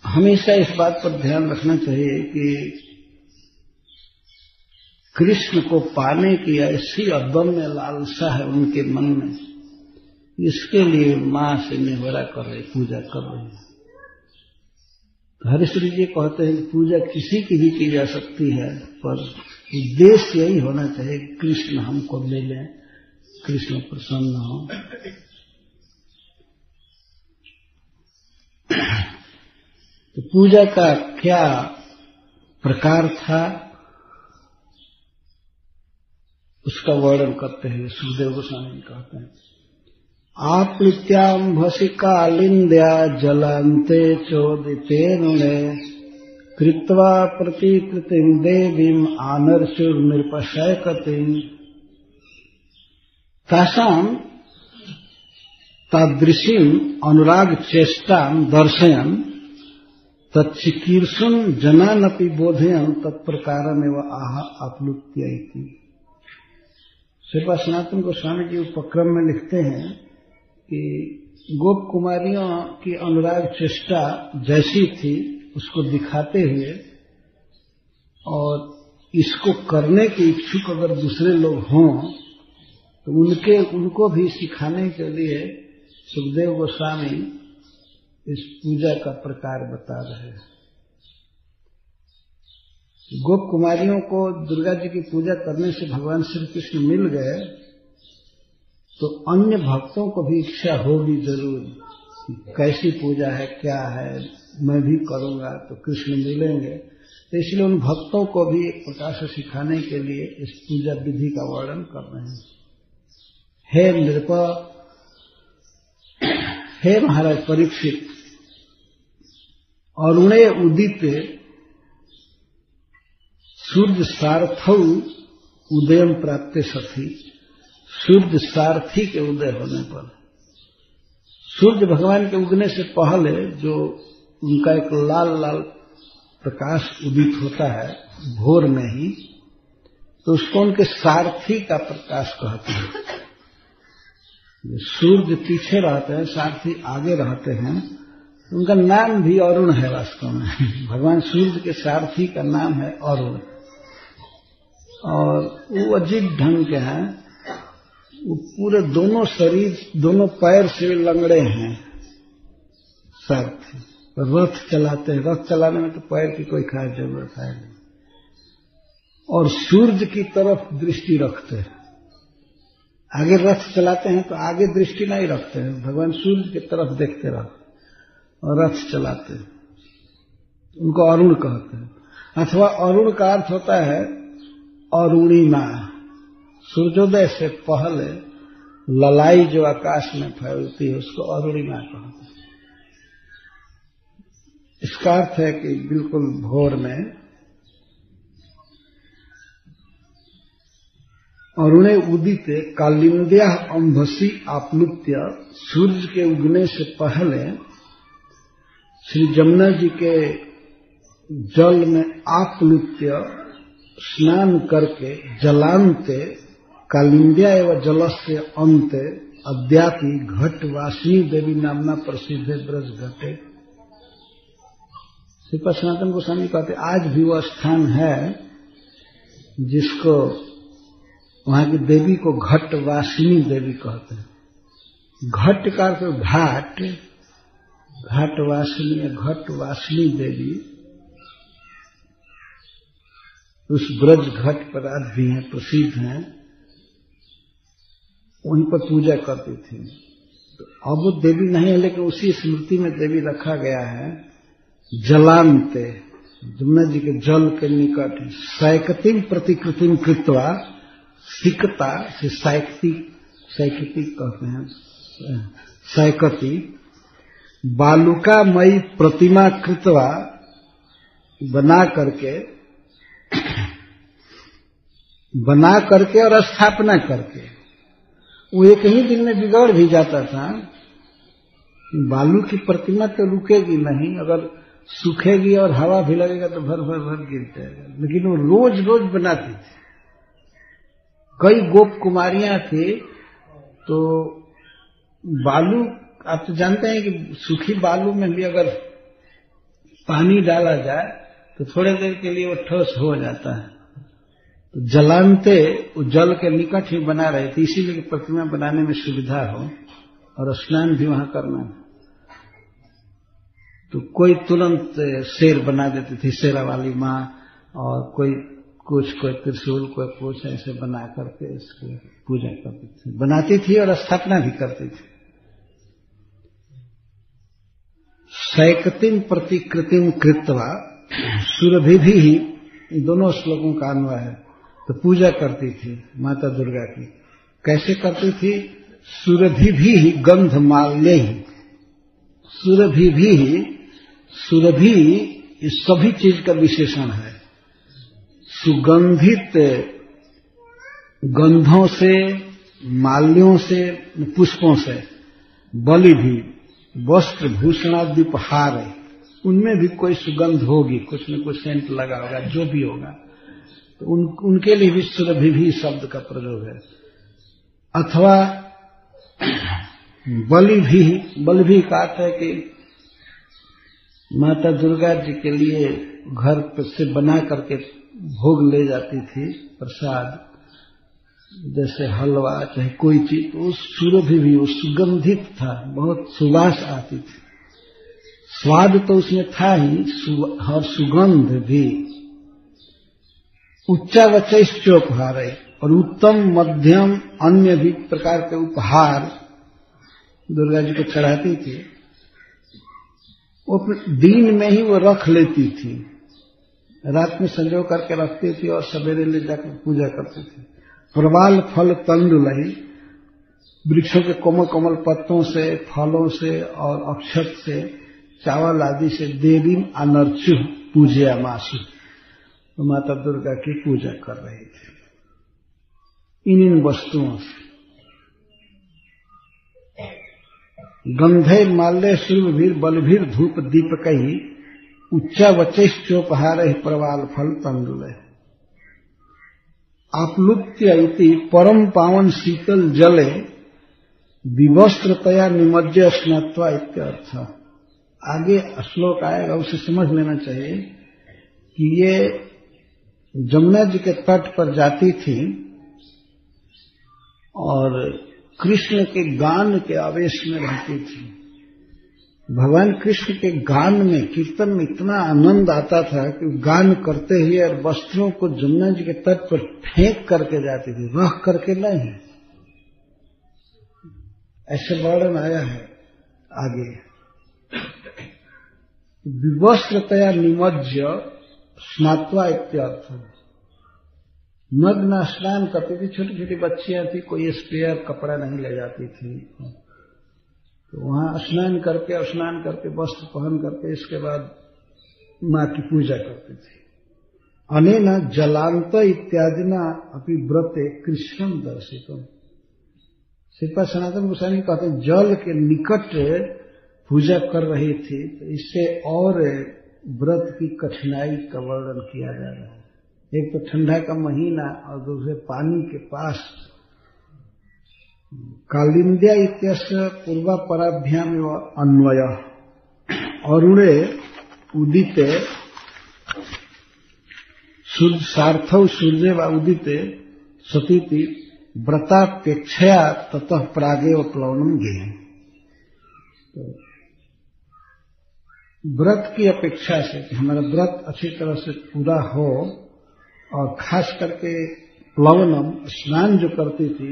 हमेशा इस बात पर ध्यान रखना चाहिए कि कृष्ण को पाने की ऐसी अदम्य लालसा है उनके मन में, इसके लिए मां से निहोरा कर रही, पूजा कर रही है। हरिश्री जी कहते हैं कि पूजा किसी की भी की जा सकती है, पर उद्देश्य यही होना चाहिए कि कृष्ण हमको ले लें, कृष्ण प्रसन्न हो। तो पूजा का क्या प्रकार था उसका वर्णन करते हैं सुखदेव गोस्वामी कहते हैं आप्लुत्याम्भसि कालिन्द्या जलान्ते चोदितेऽनुने कृत्वा प्रतिकृतिं देवीम् आनर्चुर्नृपशैकतिम् तासाम् तादृशीम् अनुराग चेष्टां दर्शयन् तच्चिकीर्षुन् जनानपि बोधयन् तत्प्रकारमेव आह आप्लुत्य इति। श्रीपाद सनातन गोस्वामी जी उपक्रम में लिखते हैं कि गोप कुमारियों की अनुराग चेष्टा जैसी थी उसको दिखाते हुए और इसको करने के इच्छुक अगर दूसरे लोग हों तो उनको भी सिखाने के लिए सुखदेव गोस्वामी इस पूजा का प्रकार बता रहे हैं। गोप कुमारियों को दुर्गा जी की पूजा करने से भगवान श्री कृष्ण मिल गए तो अन्य भक्तों को भी इच्छा होगी जरूर कि कैसी पूजा है, क्या है, मैं भी करूंगा तो कृष्ण मिलेंगे। तो इसलिए उन भक्तों को भी एक प्रकार से सिखाने के लिए इस पूजा विधि का वर्णन कर रहे हैं। हे नृप, हे महाराज परीक्षित, अरुणे उदित सूर्य सारथौ उदयम प्राप्त सथी। सूर्य सारथी के उदय होने पर, सूर्य भगवान के उगने से पहले जो उनका एक लाल लाल प्रकाश उदित होता है भोर में ही, तो उसको उनके सारथी का प्रकाश कहते हैं। सूर्य पीछे रहते हैं, सारथी आगे रहते हैं, उनका नाम भी अरुण है वास्तव में। भगवान सूर्य के सारथी का नाम है अरुण और वो अजीब ढंग के हैं। वो पूरे दोनों शरीर, दोनों पैर से लंगड़े हैं सारथी। रथ चलाते हैं, रथ चलाने में तो पैर की कोई खास जरूरत है नहीं, और सूर्य की तरफ दृष्टि रखते हैं। आगे रथ चलाते हैं तो आगे दृष्टि नहीं रखते हैं, भगवान सूर्य की तरफ देखते रहते और रथ चलाते हैं। उनको अरुण कहते हैं। अथवा अरुण का अर्थ होता है अरुणिमा। सूर्योदय से पहले ललाई जो आकाश में फैलती है उसको अरुणिमा कहते हैं। इसका अर्थ है कि बिल्कुल भोर में अरुणे उदित कालिंद्या अंभसी आप्लुत्य, सूर्य के उगने से पहले श्री जमुना जी के जल में आप्लुत्य स्नान करके जलांते कालिंद्या एवं जलस्य अंते अद्यापि घटवासिनी देवी नामना प्रसिद्ध ब्रज घटे। श्रीपाद सनातन गोस्वामी कहते आज भी वह स्थान है जिसको वहां की देवी को घटवासिनी देवी कहते हैं। घट का अर्थ घाट, घाटवासिनी या घटवासिनी देवी उस ब्रज घट पर आज भी हैं, प्रसिद्ध हैं, वहीं पर पूजा करती थी। तो अब वो देवी नहीं है, लेकिन उसी स्मृति में देवी रखा गया है। जलांते, जमुना जी के जल के निकट सैकतिम प्रतिकृतिम कृत्वा, सिकता से सैकती कहते हैं, सैकती बालुकामयी प्रतिमा कृत्वा, बना करके और स्थापना करके। वो एक ही दिन में बिगड़ भी जाता था। बालू की प्रतिमा तो रुकेगी नहीं, अगर सूखेगी और हवा भी लगेगा तो भर गिर जाएगा, लेकिन वो रोज रोज बनाती थी। कई गोप कुमारियां थी, तो बालू, आप तो जानते हैं कि सूखी बालू में भी अगर पानी डाला जाए तो थोड़ी देर के लिए वो ठोस हो जाता है। तो जलांते वो जल के निकट ही बना रहे थे, इसीलिए प्रतिमा बनाने में सुविधा हो और स्नान भी वहां करना। तो कोई तुरंत शेर बना देती थी, शेरा वाली माँ, और कोई त्रिशूल, कोई कुछ ऐसे बना करके इसकी पूजा करती थी, बनाती थी और स्थापना भी करती थी। सैकतिम प्रतिकृतिम कृत्वा सुरभि भी ही दोनों श्लोकों का अन्वय है। तो पूजा करती थी माता दुर्गा की। कैसे करती थी? सुरभि भी गंध माल्य, सुरभि भी, सुरभि इस सभी चीज का विशेषण है। सुगंधित गंधों से, माल्यों से, पुष्पों से, बलि भी, वस्त्र भूषणादि उपहार है, उनमें भी कोई सुगंध होगी, कुछ न कुछ सेंट लगा होगा, जो भी होगा, तो उनके लिए भी सुरभि भी शब्द का प्रयोग है। अथवा बलि भी का अर्थ है कि माता दुर्गा जी के लिए घर से बना करके भोग ले जाती थी प्रसाद, जैसे हलवा चाहे कोई चीज, तो उस सुरभि भी वो सुगंधित था, बहुत सुवास आती थी। स्वाद तो उसमें था ही और सुगंध भी। उच्चावचोपहार है, और उत्तम मध्यम अन्य भी प्रकार के उपहार दुर्गा जी को चढ़ाती थी। वो दिन में ही वो रख लेती थी, रात में संजो करके रखती थी और सवेरे ले जाकर पूजा करती थी। प्रवाल फल तंडुलई, वृक्षों के कोमल कोमल पत्तों से, फलों से और अक्षत से, चावल आदि से देवी अनर्चु पूज्या मासु, तो माता दुर्गा की पूजा कर रही थी इन वस्तुओं से। गंधे माल्य शुभभीर बलभीर धूप दीपकई उच्चावचोपहार प्रवाल फल तंडुल। आप्लुत्य इति परम पावन शीतल जले विवस्त्रतया निमज्य स्नात्वा इत्यर्थ। आगे श्लोक आएगा, उसे समझ लेना चाहिए कि ये जमुना जी के तट पर जाती थी और कृष्ण के गान के आवेश में रहती थी। भगवान कृष्ण के गान में, कीर्तन में इतना आनंद आता था कि गान करते ही और वस्त्रों को जमुना जी के तट पर फेंक करके जाती थी, रख करके नहीं। ऐसे वर्णन आया है आगे। विवस्त्रतया निमज्य स्नात्वा इत्यर्थ। नग्न स्नान करती थी, छोटी छोटी बच्चियां थी, कोई स्पेयर कपड़ा नहीं ले जाती थी, तो वहां स्नान करके वस्त्र पहन करके इसके बाद मां की पूजा करती थी। अनेन जलांत इत्यादिना अपि व्रते कृष्णम दर्शितम। श्रीपाद सनातन गोस्वामी कहते हैं जल के निकट पूजा कर रही थी, तो इससे और व्रत की कठिनाई का वर्णन किया जा रहा है। एक तो ठंडा का महीना और दूसरे पानी के पास। कालिंद्या इत्यस्य पूर्वापराभ्याम अन्वय अरुणे उदिते सार्थौ सूर्ये व उदिते सतीति व्रतापेक्षया ततः प्रागेव प्लवनम गेय। तो व्रत की अपेक्षा से कि हमारा व्रत अच्छी तरह से पूरा हो, और खास करके प्लवनम स्नान जो करती थी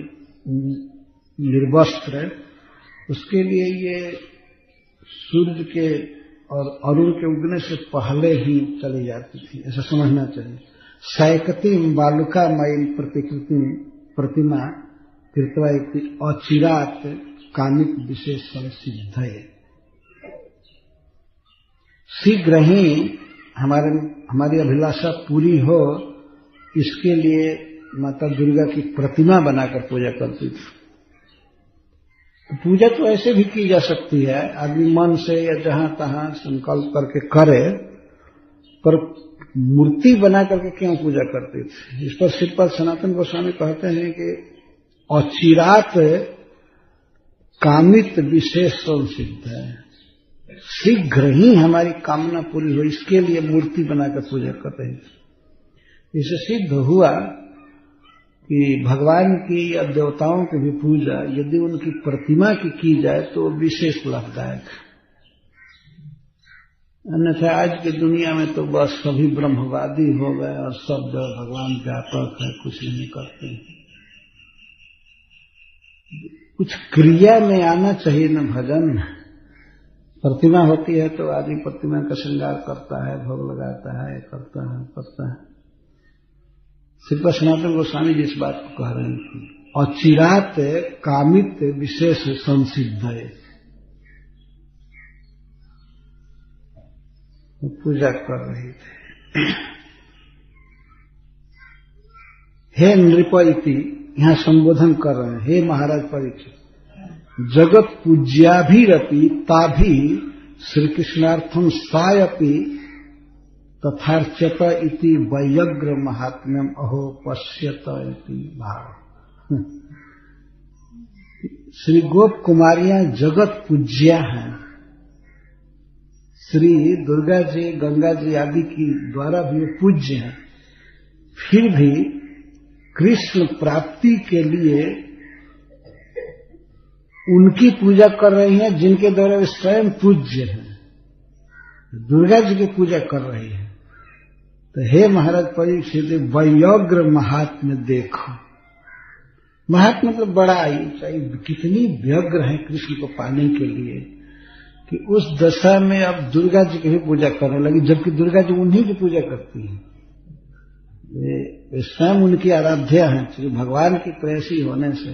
निर्वस्त्र, उसके लिए ये सूर्य के और अरुण के उगने से पहले ही चली जाती थी, ऐसा समझना चाहिए। सैकती बालुका मयी प्रतिमा कृत्वा अचिरात कामिक विशेष संसिद्ध है। शीघ्र ही हमारी अभिलाषा पूरी हो, इसके लिए माता दुर्गा की प्रतिमा बनाकर पूजा करती थी। पूजा तो ऐसे भी की जा सकती है, आदमी मन से या जहां तहां संकल्प करके करे, पर मूर्ति बना करके क्यों पूजा करती थी? इस पर श्रीपाद सनातन गोस्वामी कहते हैं कि अचिरात कामित विशेष संसिद्ध है, शीघ्र ही हमारी कामना पूरी हो, इसके लिए मूर्ति बनाकर पूजा कर रही थी। इससे सिद्ध हुआ कि भगवान की या देवताओं की भी पूजा यदि उनकी प्रतिमा की जाए तो विशेष लाभदायक है। अन्यथा आज की दुनिया में तो बस सभी ब्रह्मवादी हो गए और सब भगवान व्यापक है, कुछ नहीं करते हैं। कुछ क्रिया में आना चाहिए न भजन। प्रतिमा होती है तो आदमी प्रतिमा का श्रृंगार करता है, भोग लगाता है, करता है। श्रीपाद सनातन गोस्वामी जी इस बात को कह रहे हैं अचिरात कामित विशेष संसिद्ध है। पूजा कर रही थे। हे नृप इति यहां संबोधन कर रहे हैं। हे महाराज परीक्षित, जगत पूज्याभिरपि ताभि श्री कृष्णार्थम सायपि तथार्चत इति वैयग्र महात्म्यम अहो पश्यत इति भाव। श्री गोप कुमारियां जगत पूज्या हैं। श्री दुर्गा जी, गंगा जी आदि की द्वारा भी पूज्य हैं, फिर भी कृष्ण प्राप्ति के लिए उनकी पूजा कर रही हैं जिनके द्वारा वे स्वयं पूज्य हैं। दुर्गा जी की पूजा कर रही है। तो हे महाराज परीक्षित, वैयग्र महात्म्य देखो। महात्म्य मतलब बड़ाई, चाहे कितनी व्यग्र है कृष्ण को पाने के लिए कि उस दशा में अब दुर्गा जी की भी पूजा करने लगी, जबकि दुर्गा जी उन्हीं की पूजा करती हैं। वे स्वयं उनकी आराध्या हैं। श्री भगवान की प्रेयसी होने से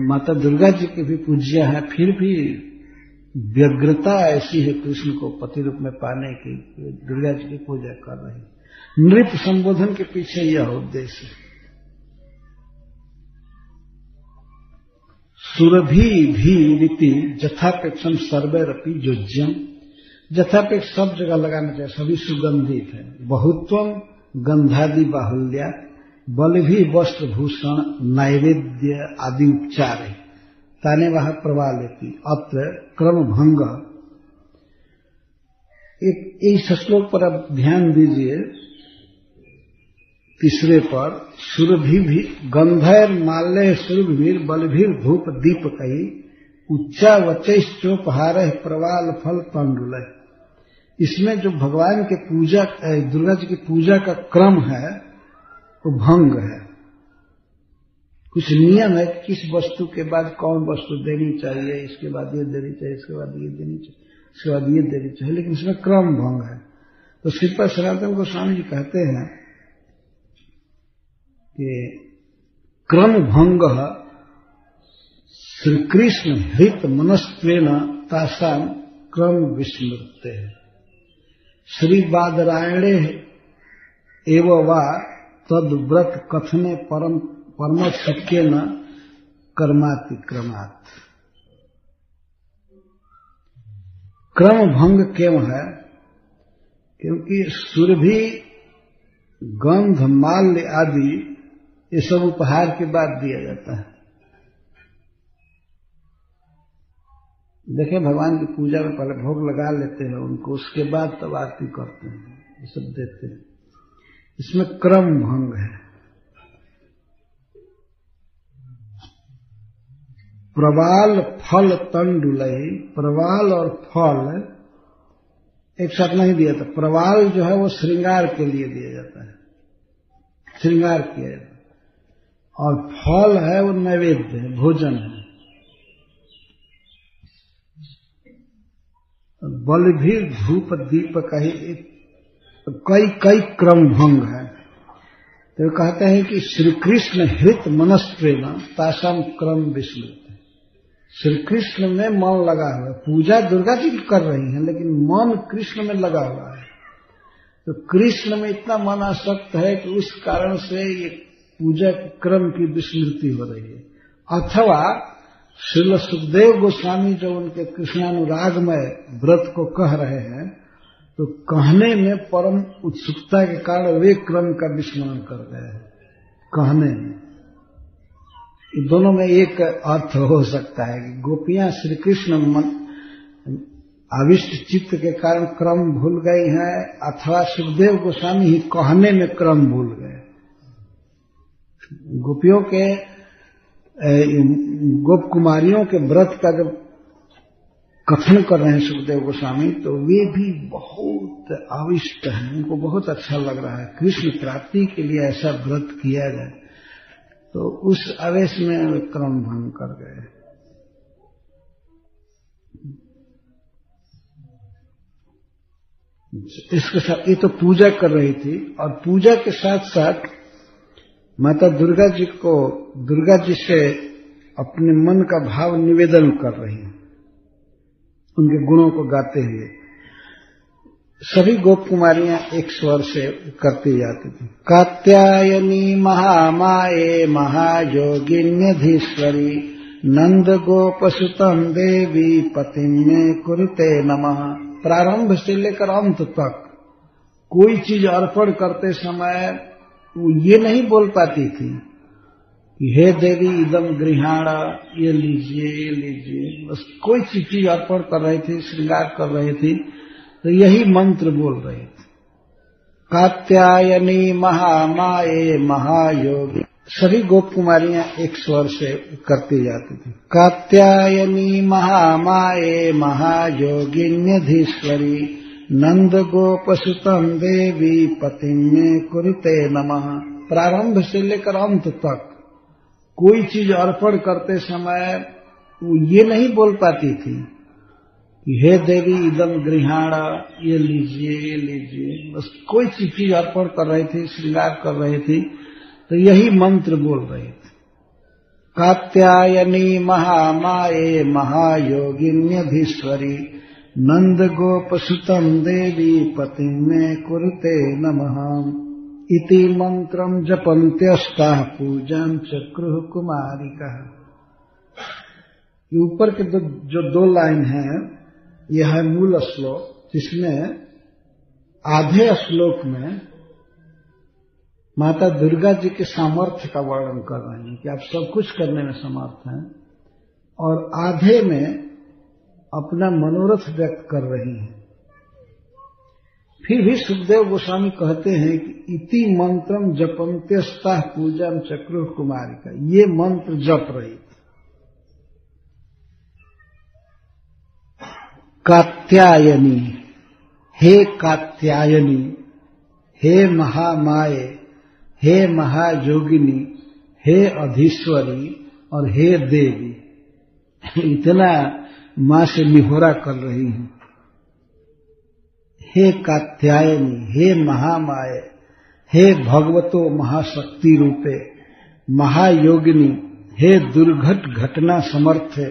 माता दुर्गा जी की भी पूज्य है, फिर भी व्यग्रता ऐसी है कृष्ण को पति रूप में पाने की, दुर्गा जी की पूजा कर रही। नृप संबोधन के पीछे यह उद्देश्य है। सुरभि भी रीति जथापेक्षम सर्वैरपि योज्यम। जथापेक्ष सब जगह लगाना चाहिए, सभी सुगंधित है। बहुत्वम गंधादि बाहुल्या, बल भी वस्त्र भूषण नैवेद्य आदि उपचार है। ताने वह प्रवालेती अत्र क्रम भंग। इस श्लोक पर अब ध्यान दीजिए, तीसरे पर। सुरभि भी गंधैर माल्य सुरभीर बलभीर धूप दीप कही उच्चा वचैश्चोपहार प्रवाल फल तंडुल। इसमें जो भगवान के पूजा, दुर्गा जी की पूजा का क्रम है वो भंग है। कुछ नियम है कि किस वस्तु के बाद कौन वस्तु देनी चाहिए, इसके बाद ये देनी चाहिए, इसके बाद ये देनी चाहिए, इसके बाद ये देनी चाहिए, लेकिन इसमें क्रम भंग है। तो श्रीपाद सनातन गोस्वामी जी कहते हैं कि क्रम भंग श्री कृष्ण हृत मनस्त्वेन तासाम क्रम विस्मृते है। श्री बादरायणे एवं वा तद व्रत कथने परम शक्य न कर्मातिक्रमात्। क्रम भंग क्यों है? क्योंकि सुरभि, गंध, माल्य आदि ये सब उपहार के बाद दिया जाता है। देखिए, भगवान की पूजा में पहले भोग लगा लेते हैं उनको, उसके बाद तब आरती करते हैं, ये सब देते हैं। इसमें क्रम भंग है। प्रवाल फल तंडुलई, प्रवाल और फल एक साथ नहीं दिया था। प्रवाल जो है वो श्रृंगार के लिए दिया जाता है, श्रृंगार किया जाता है, और फल है वो नैवेद्य है, भोजन है। बल भी धूप दीप कही कई क्रम भंग है। तो कहते हैं कि श्री कृष्ण हृत मनस्त्वेन तासाम क्रम विस्मृत। श्री कृष्ण में मन लगा हुआ है। पूजा दुर्गा जी कर रही है, लेकिन मन कृष्ण में लगा हुआ है। तो कृष्ण में इतना मन आसक्त है कि उस कारण से ये पूजा के क्रम की विस्मृति हो रही है। अथवा श्रील सुखदेव गोस्वामी जो उनके कृष्णानुरागमय व्रत को कह रहे हैं, तो कहने में परम उत्सुकता के कारण वे क्रम का विस्मरण कर गए हैं। कहने में दोनों में एक अर्थ हो सकता है कि गोपियां श्री कृष्ण आविष्ट चित्त के कारण क्रम भूल गई हैं, अथवा सुखदेव गोस्वामी ही कहने में क्रम भूल गए। गोपियों के, गोप कुमारियों के व्रत का जब कथन कर रहे हैं सुखदेव गोस्वामी, तो वे भी बहुत आविष्ट हैं, उनको बहुत अच्छा लग रहा है कृष्ण प्राप्ति के लिए ऐसा व्रत किया जाए। तो उस आवेश में क्रम भंग कर गए। इसके साथ ये तो पूजा कर रही थी, और पूजा के साथ साथ माता दुर्गा जी से अपने मन का भाव निवेदन कर रही हैं, उनके गुणों को गाते हुए। सभी गोप कुमारियां एक स्वर से करती जाती थी। कात्यायनी महामाये महायोगिन्यधीश्वरी नंद गोपसुतम देवी पतिं मे कुरुते नमः। प्रारंभ से लेकर अंत तक कोई चीज अर्पण करते समय वो ये नहीं बोल पाती थी कि हे देवी इदम गृहाणा, ये लीजिए। बस कोई चीज अर्पण कर रही थी, श्रृंगार कर रही थी, तो यही मंत्र बोल रहे थे। कात्यायनी महामाये महायोगी। सभी गोप कुमारियां एक स्वर से करती जाती थी। कात्यायनी महामाये महायोगिन्यधीश्वरी नंद गोपसुतम देवी पतिं मे कुरुते नमः। प्रारंभ से लेकर अंत तक कोई चीज अर्पण करते समय वो ये नहीं बोल पाती थी कि हे देवी इदम गृहाणा, ये लीजिए। बस कोई चीज अर्पण कर रही थी, श्रृंगार कर रही थी, तो यही मंत्र बोल रहे थे। कात्यायनी महामाये महायोगिन्यधीश्वरी नंद गोपसुतम देवी पतिं मे कुरुते नमः इति मंत्रम जपन्त्यस्ताः पूजां चक्रुः कुमारिकाः। ऊपर के जो दो लाइन हैं, यह है मूल श्लोक, जिसमें आधे श्लोक में माता दुर्गा जी के सामर्थ्य का वर्णन कर रहे हैं कि आप सब कुछ करने में समर्थ हैं, और आधे में अपना मनोरथ व्यक्त कर रही हैं। फिर भी सुखदेव गोस्वामी कहते हैं कि इति मंत्रम जपन्त्यस्ताः पूजां चक्रुः कुमारिका, ये मंत्र जप रही थी। कात्यायनी, हे कात्यायनी, हे महामाये, हे महायोगिनी, हे अधीश्वरी और हे देवी। इतना मां से निहोरा कर रही हैं। हे कात्यायनी, हे महामाये, हे भगवतो महाशक्ति रूपे, महायोगिनी, हे दुर्घट घटना समर्थे,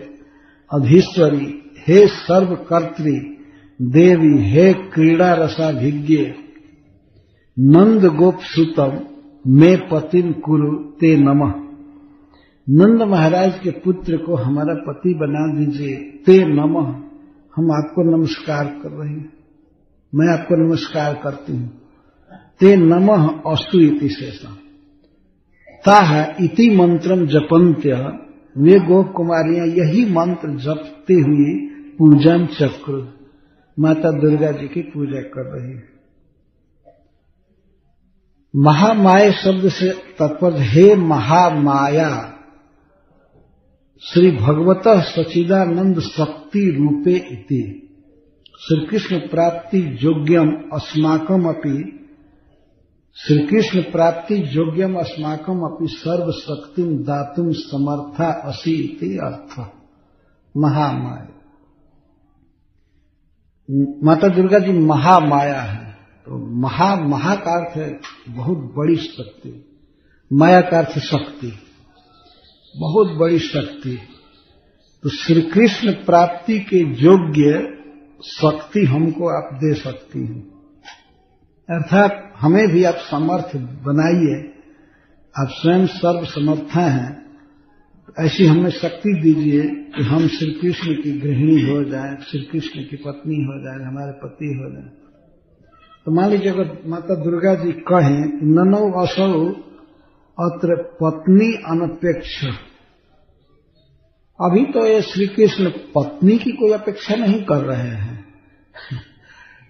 अधीश्वरी, हे सर्वकर्त्री, देवी, हे क्रीड़ा रसाभिज्ञे, नंद गोप सुतम मे पतिं कुरु ते नमः। नंद महाराज के पुत्र को हमारा पति बना दीजिए। ते नमः, हम आपको नमस्कार कर रहे हैं, मैं आपको नमस्कार करती हूं। ते नमः अस्तु इति शेषा ताः इति मंत्रम जपन्त्य। वे गोप कुमारियां यही मंत्र जपते हुए पूजन चक्र माता दुर्गा जी की पूजा कर रही है। महामाया शब्द से तात्पर्य हे महामाया श्री भगवतः सच्चिदानंद शक्ति रूपे इति श्री कृष्ण प्राप्ति योग्यम अस्माकम अपि, श्री कृष्ण प्राप्ति योग्यम अस्माकम अपि सर्व शक्तिं दातुं समर्था असि इति अर्थ। महामाया, माता दुर्गा जी महामाया है, तो महा का अर्थ है बहुत बड़ी शक्ति, माया का अर्थ शक्ति, बहुत बड़ी शक्ति। तो श्री कृष्ण प्राप्ति के योग्य शक्ति हमको आप दे सकती हैं, अर्थात हमें भी आप समर्थ बनाइए। आप स्वयं सर्व समर्था हैं, ऐसी हमें शक्ति दीजिए कि हम श्री कृष्ण की गृहिणी हो जाएं, श्री कृष्ण की पत्नी हो जाएं, हमारे पति हो जाएं। तो मान लीजिए अगर माता दुर्गा जी कहें ननौ असौ अत्र पत्नी अनपेक्ष, अभी तो ये श्री कृष्ण पत्नी की कोई अपेक्षा नहीं कर रहे हैं।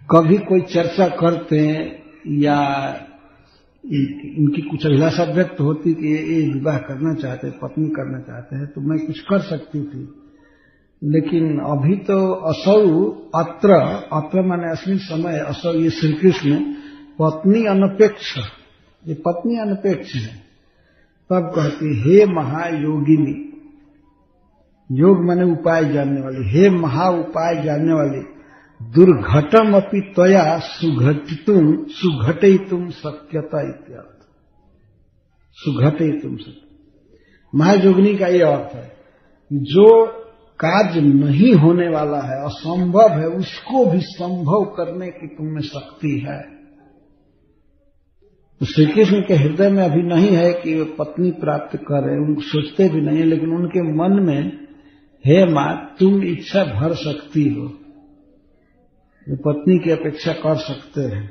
कभी कोई चर्चा करते हैं या इनकी कुछ अभिलाषा व्यक्त होती कि ये विवाह करना चाहते हैं, पत्नी करना चाहते हैं, तो मैं कुछ कर सकती थी, लेकिन अभी तो असौ अत्र माने अस्मिन् समय, असौ ये श्री कृष्ण पत्नी अनपेक्ष, ये पत्नी अनपेक्ष है। तब कहती हे महायोगिनी, योग माने उपाय जानने वाली, हे महा उपाय जानने वाली, दुर्घटम अपि त्वया सुघटितुम शक्यता इत्यर्थ। सुघटे तुम सब। महायोगिनी का ये अर्थ है, जो कार्य नहीं होने वाला है, असंभव है, उसको भी संभव करने की तुम में शक्ति है। तो श्री कृष्ण के हृदय में अभी नहीं है कि वे पत्नी प्राप्त करें, उनको सोचते भी नहीं है, लेकिन उनके मन में, हे मां तुम इच्छा भर सकती हो, वे पत्नी की अपेक्षा कर सकते हैं।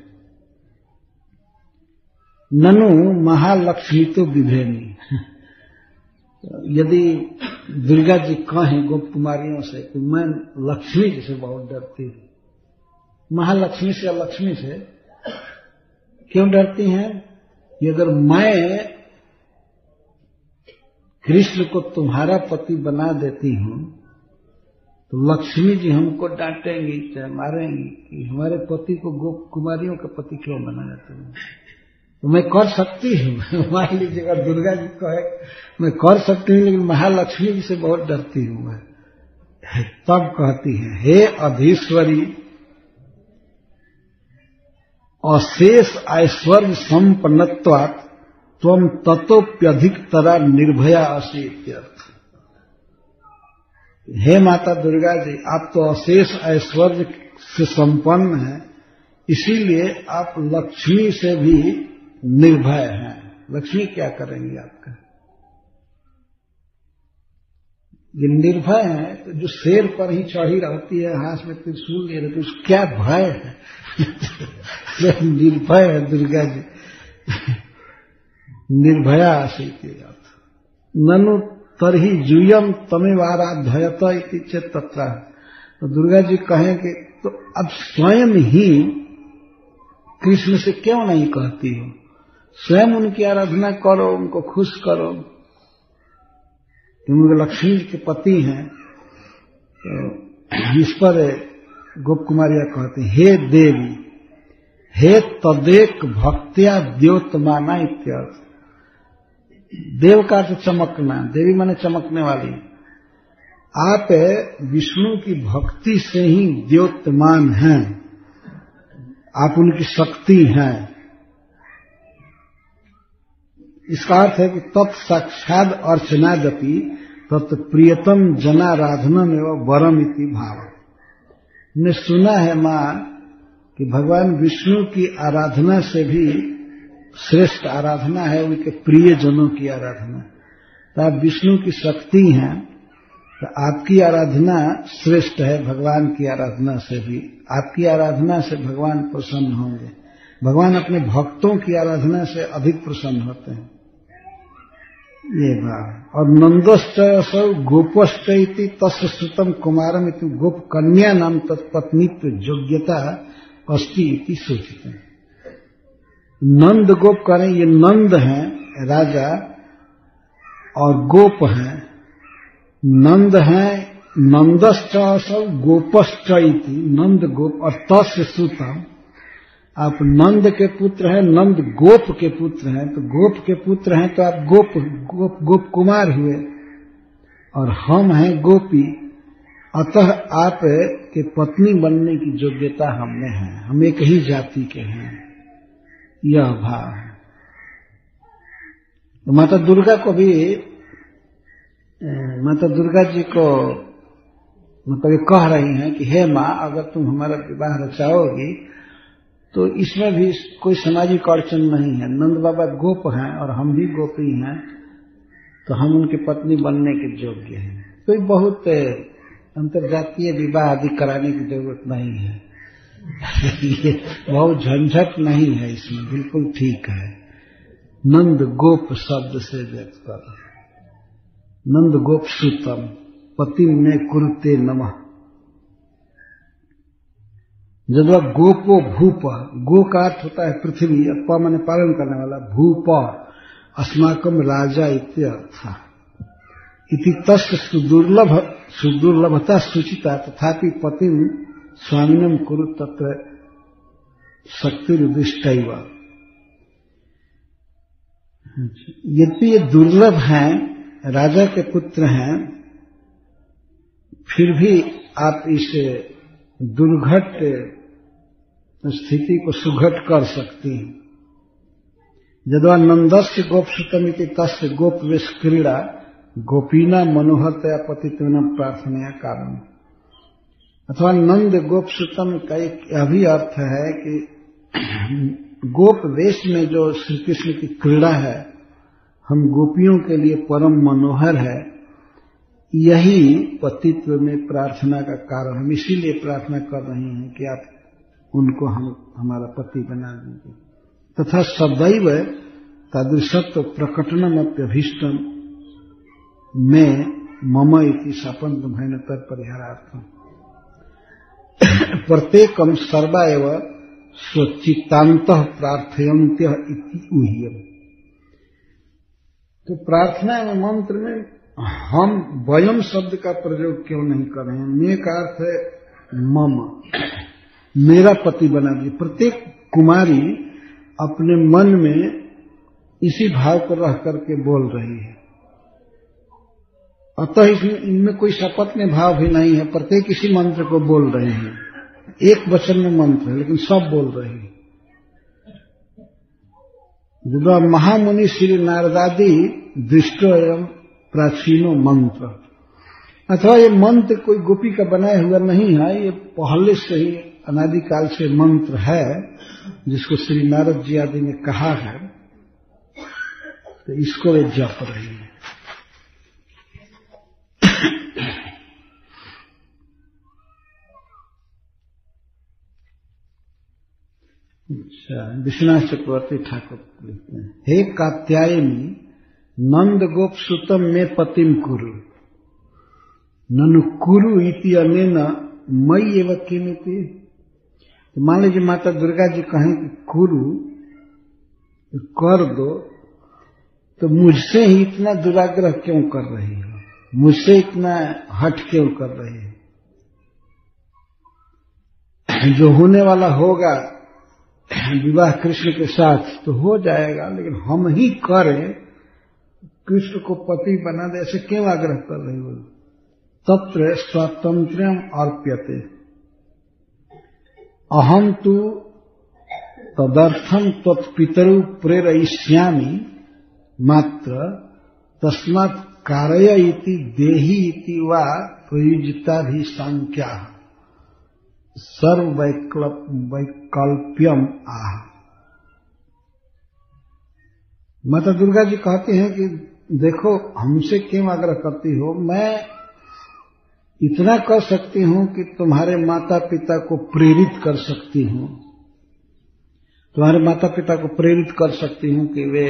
ननु महालक्ष्मी तो विभेनी। यदि दुर्गा जी कहें गोप कुमारियों से कि मैं लक्ष्मी जी से बहुत डरती हूं, महालक्ष्मी से या लक्ष्मी से क्यों डरती हैं? कि अगर मैं कृष्ण को तुम्हारा पति बना देती हूं तो लक्ष्मी जी हमको डांटेंगी, चाहे मारेंगी कि हमारे पति को गोप कुमारियों का पति क्यों बनाया तुमने। तो मैं कर सकती हूँ, मान लीजिए अगर दुर्गा जी कहे मैं कर सकती हूँ, लेकिन महालक्ष्मी जी से बहुत डरती हूँ मैं। तब कहती है, हे अधीश्वरी, अशेष ऐश्वर्य संपन्नत्वात् त्वं ततोप्यधिकतरा निर्भया असि इत्यर्थ। हे माता दुर्गा जी, आप तो अशेष ऐश्वर्य से संपन्न हैं, इसीलिए आप लक्ष्मी से भी निर्भय हैं। लक्ष्मी क्या करेंगी आपका? ये निर्भय है तो जो शेर पर ही चढ़ी रहती है, हाथ में त्रिशूल ले रहती है, उसको क्या भय है? निर्भय है दुर्गा जी। निर्भया आसीत्। ननु तरहि यूयम तमेवाराध्यत इति चेत् तत्र। तो दुर्गा जी कहें कि तो अब स्वयं ही कृष्ण से क्यों नहीं कहती हो, स्वयं उनकी आराधना करो, उनको खुश करो। क्योंकि लक्ष्मी के पति हैं। तो जिस पर गोप कुमारियां कहती, हे देवी, हे तदेक भक्त्या द्योतमाना इत्यर्थ। देव का तो चमकना, देवी माने चमकने वाली। आप विष्णु की भक्ति से ही द्योतमान हैं, आप उनकी शक्ति हैं। इसका अर्थ है कि तत्साक्षाद अर्चनादपि तत्प्रियतम जनाराधनम एवं वरम इति भाव। हमने सुना है मां कि भगवान विष्णु की आराधना से भी श्रेष्ठ आराधना है उनके प्रिय जनों की आराधना। तो आप विष्णु की शक्ति हैं, तो आपकी आराधना श्रेष्ठ है भगवान की आराधना से भी। आपकी आराधना से भगवान प्रसन्न होंगे। भगवान अपने भक्तों की आराधना से अधिक प्रसन्न होते हैं। ये बात। और नंदश्चयसौ गोपश्च इति तस्य श्रुतम कुमारम इति गोप कन्या नाम तत्पत्नीत्व योग्यता अस्ति इति सूचित। नंद गोप करें, ये नंद हैं राजा और गोप हैं। नंद हैं, नंदश्चयसौ गोपश्च इति, नंद गोप। और तस्य श्रुतम, आप नंद के पुत्र हैं, नंद गोप के पुत्र हैं। तो गोप के पुत्र हैं तो आप गोप कुमार हुए, और हम हैं गोपी। अतः आप के पत्नी बनने की योग्यता हमें है, हम एक ही जाति के हैं। यह भाव है। तो माता दुर्गा को भी, माता दुर्गा जी को मतलब ये कह रही हैं कि हे मां, अगर तुम हमारा विवाह रचाओगी तो इसमें भी कोई सामाजिक अड़चन नहीं है। नंद बाबा गोप हैं और हम भी गोपी हैं, तो हम उनकी पत्नी बनने के योग्य हैं। कोई बहुत अंतर्जातीय विवाह आदि कराने की जरूरत नहीं है। ये बहुत झंझट नहीं है इसमें, बिल्कुल ठीक है। नंद गोप शब्द से व्यक्त कर, नंद गोप सुतम पति में कुरुते नमः। जब गोपो भूप, गो का अर्थ होता है पृथ्वी, प माने पालन करने वाला, भूप अस्माकम राजा इत्यर्थ। इति तस्य सुदुर्लभता सूचिता तथापि पतिम स्वामिनम कुरु तत्र शक्तिरुदिष्टैव। यद्यपि ये दुर्लभ हैं, राजा के पुत्र हैं, फिर भी आप इस दुर्घट स्थिति को सुघट कर सकती हैं। यद्वानंदस्य गोपसुतमिति तस्य गोपवेश क्रीड़ा गोपीना मनोहरतया पतित्वेन प्रार्थनया कारण। अथवा नंद गोपसुतम का एक यह भी अर्थ है कि गोप वेश में जो श्री कृष्ण की क्रीड़ा है, हम गोपियों के लिए परम मनोहर है, यही पतित्व में प्रार्थना का कारण। हम इसीलिए प्रार्थना कर रहे हैं कि आप उनको हम हमारा पति बना दीजिए। तथा सदैव तादृशत्व प्रकटनमप्यभीष्टम में मम इति शापंत भयन तत्परिहारार्थम। प्रत्येकम सर्वा एव स्वचित्तांतः प्रार्थयन्त्य इति ऊह्यम्। तो प्रार्थना में मंत्र में हम वयम शब्द का प्रयोग क्यों नहीं कर रहे हैं? मे का अर्थ है मम, मेरा पति बना दीजिए। प्रत्येक कुमारी अपने मन में इसी भाव को रह करके बोल रही है। अतः इनमें कोई शपथ में भाव भी नहीं है, प्रत्येक इसी मंत्र को बोल रहे हैं। एक वचन में मंत्र है लेकिन सब बोल रहे हैं। जब महामुनि श्री नारदादि दृष्टो एवं प्राचीनो मंत्र, अथवा ये मंत्र कोई गोपी का बनाया हुआ नहीं है, ये पहले से ही अनादिकाल से मंत्र है जिसको श्री नारद जी आदि ने कहा है, तो इसको वे जप रहे हैं। अच्छा, विश्वनाथ चक्रवर्ती ठाकुर लिखते हैं, हे कात्यायनी नंद गोप सुतम में पतिम कुरु ननु कुरु इति अनेन मई एवं किमिति। तो मान लीजिए माता दुर्गा जी कहें कि कुरु कर दो, तो मुझसे ही इतना दुराग्रह क्यों कर रही हो, मुझसे इतना हट क्यों कर रही हो? जो होने वाला होगा विवाह कृष्ण के साथ तो हो जाएगा, लेकिन हम ही करें, कृष्ण को पति बना दे, ऐसे क्यों आग्रह कर रही हो? तत्र स्वातंत्र्यम अर्प्यते अहम तु तदर्थम तत्पितरु प्रेरयिष्यामि मात्र तस्मात् कारय इति देहि इति वा प्रयुज्यता भी संख्या सर्व वैकल्प्यम आह। माता दुर्गा जी कहती हैं कि देखो हमसे क्यों आग्रह करती हो, मैं इतना कर सकती हूं कि तुम्हारे माता पिता को प्रेरित कर सकती हूं, तुम्हारे माता पिता को प्रेरित कर सकती हूं कि वे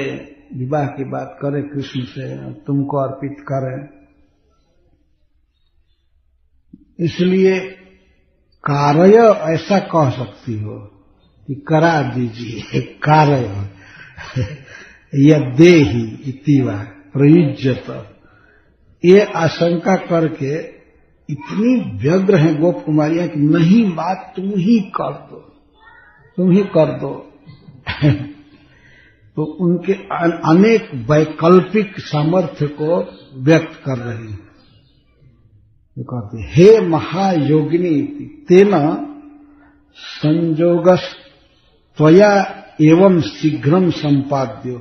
विवाह की बात करें कृष्ण से, तुमको अर्पित करें। इसलिए कार्य ऐसा कह सकती हो कि करा दीजिए, कार्य या देहि इतिवा प्रयुज्यत, ये आशंका करके इतनी व्यग्र हैं गोप कुमारियां कि नहीं, बात तुम ही कर दो, तुम ही कर दो। तो उनके अनेक वैकल्पिक सामर्थ्य को व्यक्त कर रही है। कहते हे महायोगिनी तेन संयोगस त्वया एवं शीघ्रम संपाद्यो।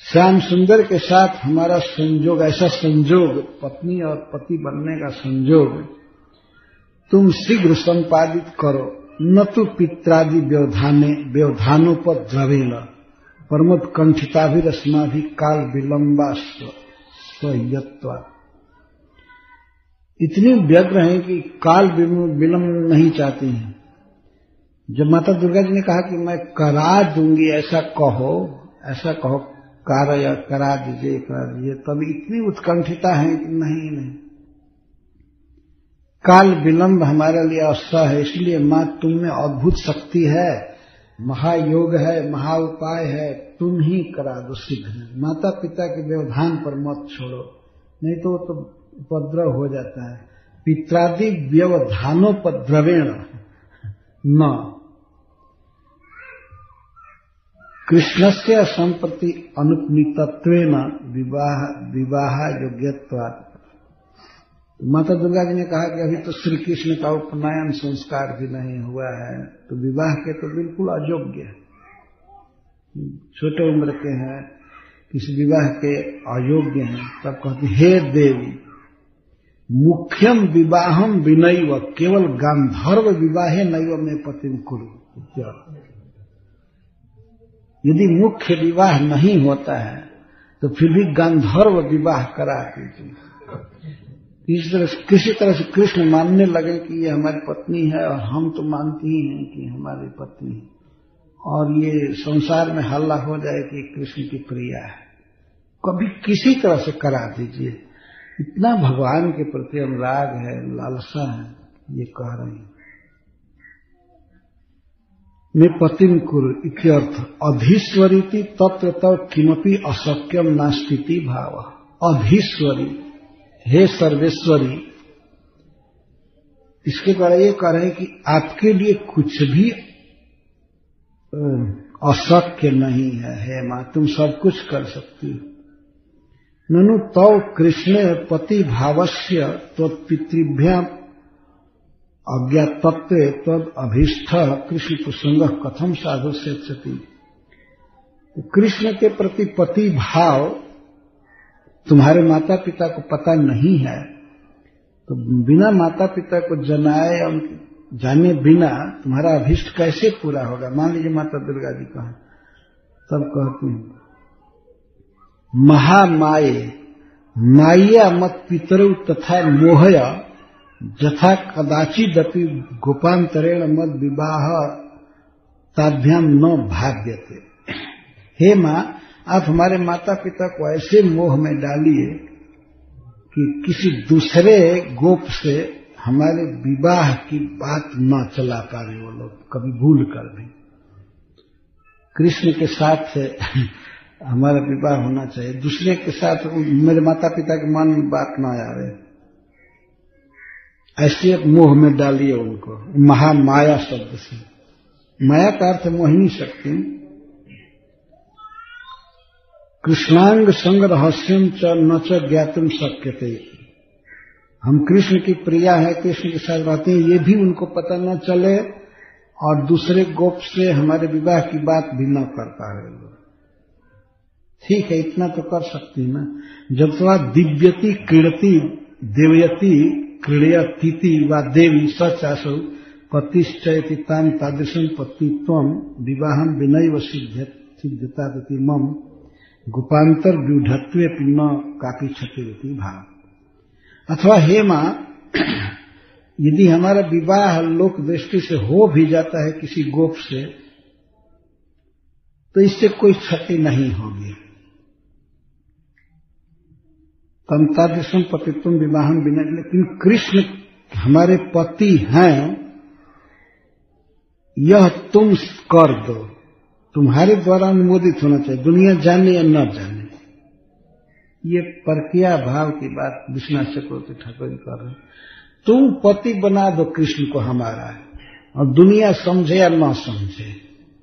श्याम सुंदर के साथ हमारा संयोग, ऐसा संयोग, पत्नी और पति बनने का संयोग तुम शीघ्र संपादित करो। न तो पित्रादि व्यवधानों पर द्रवेण परमोत्कंठिताभिरस्मा भी काल विलंबा स्वयत्वा। इतनी व्यग्र है कि काल विलंब नहीं चाहती हैं। जब माता दुर्गा जी ने कहा कि मैं करा दूंगी, ऐसा कहो कार्य करा दीजिए, तब इतनी उत्कंठिता है कि नहीं, काल विलंब हमारे लिए अवसर है, इसलिए मां तुम में अद्भुत शक्ति है, महायोग है, महाउपाय है, तुम ही करा दो शीघ्र। माता पिता के व्यवधान पर मत छोड़ो, नहीं तो उपद्रव हो जाता है। पित्रादि व्यवधानों पर द्रवेण न कृष्णस्य संप्रति अनुपनीतत्वेन विवाह योग्यत्वात्। माता दुर्गा जी ने कहा कि अभी तो श्री कृष्ण का उपनयन संस्कार भी नहीं हुआ है, तो विवाह के तो बिल्कुल अयोग्य है। छोटे उम्र के हैं, किसी विवाह के अयोग्य हैं, तब कहते हे देवी मुख्यम विवाहम विनैव केवल गांधर्व विवाहे नैव में पतिम कुरु। यदि मुख्य विवाह नहीं होता है तो फिर भी गांधर्व विवाह करा दीजिए। किसी तरह से कृष्ण मानने लगे कि ये हमारी पत्नी है और हम तो मानते ही हैं कि हमारी पत्नी है, और ये संसार में हल्ला हो जाए कि कृष्ण की प्रिया है। कभी किसी तरह से करा दीजिए। इतना भगवान के प्रति अनुराग है, लालसा है, ये कह रहे हैं। मैं पतिम कुरु इत्यर्थ अधीश्वरीति तत्र तव किमपि अशक्यम नास्तिति भाव। अधीश्वरी, हे सर्वेश्वरी, इसके द्वारा ये कह रहे हैं कि आपके लिए कुछ भी अशक्य नहीं है। हे मां, तुम सब कुछ कर सकती हो। ननु तव कृष्णे पति भावस्य त्वत्पितृभ्याम अज्ञातत्व तद अभीष्ट कृष्ण प्रसंग कथम साधु सेचति। कृष्ण के प्रति पति भाव तुम्हारे माता पिता को पता नहीं है, तो बिना माता पिता को जाने बिना तुम्हारा अभीष्ट कैसे पूरा होगा। मान लीजिए माता दुर्गा जी कहा, तब कहती हैं महामाये माया मत पितरौ तथा मोहया जथा कदाचिदपि गोपांतरेण मद विवाह ताभ्याम न भाग्यते। हे मां, आप हमारे माता पिता को ऐसे मोह में डालिए कि किसी दूसरे गोप से हमारे विवाह की बात न चला पाए वो लोग, कभी भूल कर भी। कृष्ण के साथ हमारा विवाह होना चाहिए, दूसरे के साथ मेरे माता पिता के मन में बात न आवे, ऐसे मोह में डालिए उनको। महामाया शब्द से, माया का अर्थ मोहिनी शक्ति। कृष्णांग संग रहस्यम च न च ज्ञातुम शक्यते। हम कृष्ण की प्रिया है, कृष्ण के साथ रहते हैं, ये भी उनको पता न चले, और दूसरे गोप से हमारे विवाह की बात भी न कर पा रहे लोग। ठीक है, इतना तो कर सकती ना। जब तो दिव्यति क्रीडति देवयति क्रीड़यतीति व देवी सचासौ पतिश्चयति ताम तादृशं पतित्वं विवाहं विनैव सिद्ध्यति मम गोपांतर व्यूढ़त्वे न कापी क्षतिरति भाव। अथवा हे मां, यदि हमारा विवाह लोक दृष्टि से हो भी जाता है किसी गोप से, तो इससे कोई क्षति नहीं होगी। तंतादृशम पतित्व विवाहम बिना, लेकिन कृष्ण हमारे पति हैं, यह तुम कर दो, तुम्हारे द्वारा अनुमोदित होना चाहिए, दुनिया जाने या न जाने। ये परकिया भाव की बात विश्वनाथ चक्रवर्ती ठाकुर जी कर रहे हैं। तुम पति बना दो कृष्ण को हमारा, और दुनिया समझे या न समझे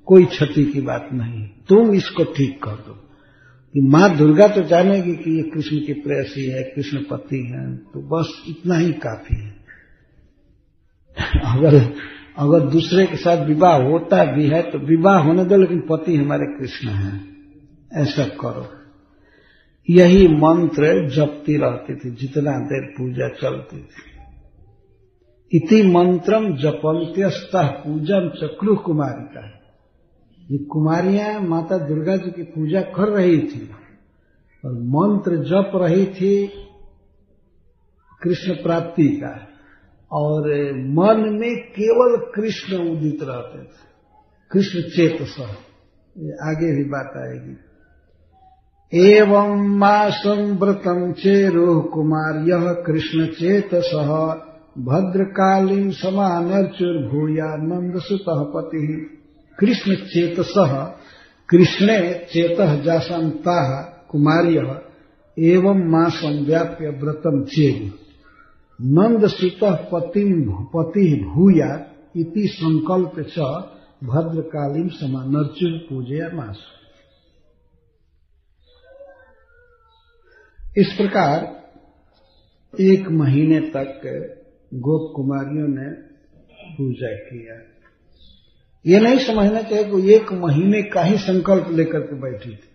कोई क्षति की बात नहीं, तुम इसको ठीक कर दो। कि माँ दुर्गा तो जानेगी कि ये कृष्ण की प्रेयसी है, कृष्ण पति है, तो बस इतना ही काफी है। अगर दूसरे के साथ विवाह होता भी है तो विवाह होने दो, लेकिन पति हमारे कृष्ण हैं, ऐसा करो। यही मंत्र जपती रहती थी जितना देर पूजा चलती थी। इति मंत्रम जपंत्यस्तः पूजन चक्रू कुमारिका। ये कुमारियां माता दुर्गा जी की पूजा कर रही थी और मंत्र जप रही थी कृष्ण प्राप्ति का, और मन में केवल कृष्ण उदित रहते थे, कृष्ण चेतसः। ये आगे भी बात आएगी। एवं मासं व्रतं चेरुः कुमार्यः कृष्ण चेतसः भद्रकालीं समानर्चुर्भूयानंदसुतः पतिः। कृष्ण चेतसः, कृष्णे चेतः जासंताः कुमार्यः एवं मासं व्याप्य व्रतं चेरुः नंदसुतः पतिः भूयात् इति संकल्प च भद्रकालीं समानर्चुर पूजयामास। इस प्रकार 1 महीने तक गोप कुमारियों ने पूजा किया। ये नहीं समझना चाहिए कि एक महीने का ही संकल्प लेकर के बैठी थी।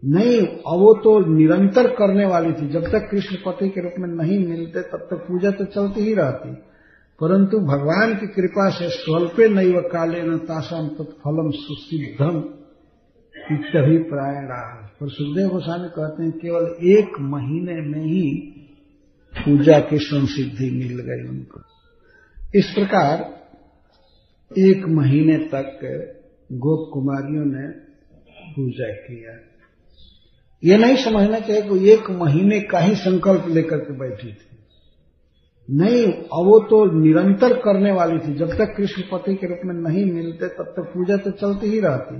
नहीं, अब वो तो निरंतर करने वाली थी। जब तक कृष्ण पति के रूप में नहीं मिलते तब तक पूजा तो चलती ही रहती, परंतु भगवान की कृपा से स्वल्पे नैव कालेन तासाम तत्फलम सुसिद्धम इत्यभिप्रायणा। पर सुखदेव गोस्वामी कहते हैं केवल एक महीने में ही पूजा की संसिद्धि मिल गई उनको। इस प्रकार एक महीने तक गोप कुमारियों ने पूजा किया। ये नहीं समझना चाहिए कि एक महीने का ही संकल्प लेकर के बैठी थी। नहीं, अब वो तो निरंतर करने वाली थी। जब तक कृष्ण पति के रूप में नहीं मिलते तब तक पूजा तो चलती ही रहती,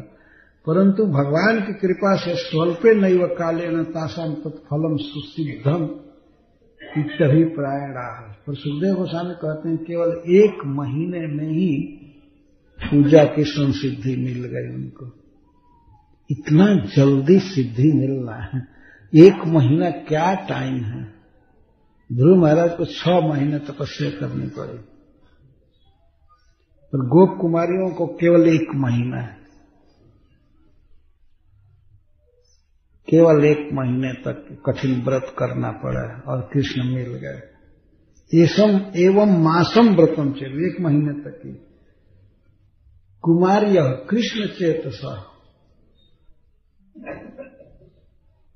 परंतु भगवान की कृपा से स्वल्पे नैव कालेन तासाम तत्फलम सुसिद्धम इत्यभिप्रायणा। पर सुखदेव गोस्वामी कहते हैं केवल एक महीने में ही पूजा की संसिद्धि मिल गई उनको। इतना जल्दी सिद्धि मिलना है, एक महीना क्या टाइम है। ध्रुव महाराज को 6 महीने तपस्या करनी पड़ी, पर गोप कुमारियों को केवल 1 महीना है। केवल 1 महीने तक कठिन व्रत करना पड़ा और कृष्ण मिल गए। एसम एवं मासम व्रतम चेत, 1 महीने तक ही। कुमार्य कृष्ण चेतसा,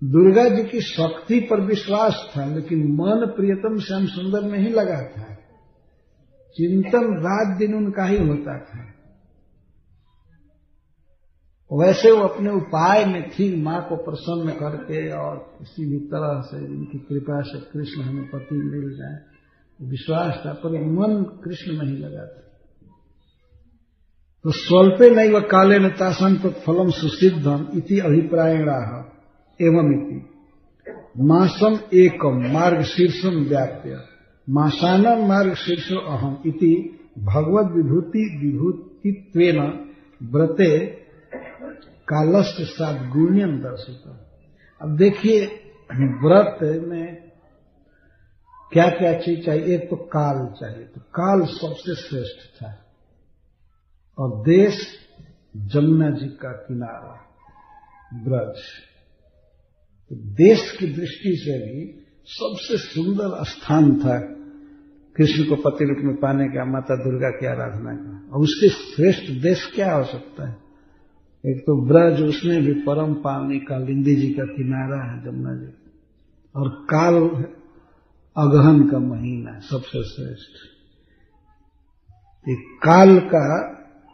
दुर्गा जी की शक्ति पर विश्वास था, लेकिन मन प्रियतम श्याम सुंदर में ही लगा था। चिंतन रात दिन उनका ही होता था। वैसे वो अपने उपाय में थी मां को प्रसन्न करके, और किसी भी तरह से इनकी कृपा से कृष्ण हमें पति मिल जाए, विश्वास था, पर मन कृष्ण में ही लगा था। तो स्वल्पे नैव कालेन तासाम तत्फलम सुसिद्धम इति अभिप्रायणा एवं इति मासम एकम मार्गशीर्षम व्याप्य मासानां मार्गशीर्षो अहम इति भगवद विभूतित्वेन व्रते कालस्य साद्गुण्यम दर्शितम्। अब देखिए व्रत में क्या क्या चीज चाहिए। एक तो काल चाहिए, तो काल सबसे श्रेष्ठ था, और देश जमुना जी का किनारा ब्रज, तो देश की दृष्टि से भी सबसे सुंदर स्थान था कृष्ण को पति रूप में पाने का, माता दुर्गा की आराधना का। और उसके श्रेष्ठ देश क्या हो सकता है। एक तो ब्रज, उसमें भी परम पावनी कालिंदी जी का किनारा है जमुना जी, और काल अगहन का महीना सबसे श्रेष्ठ। एक काल का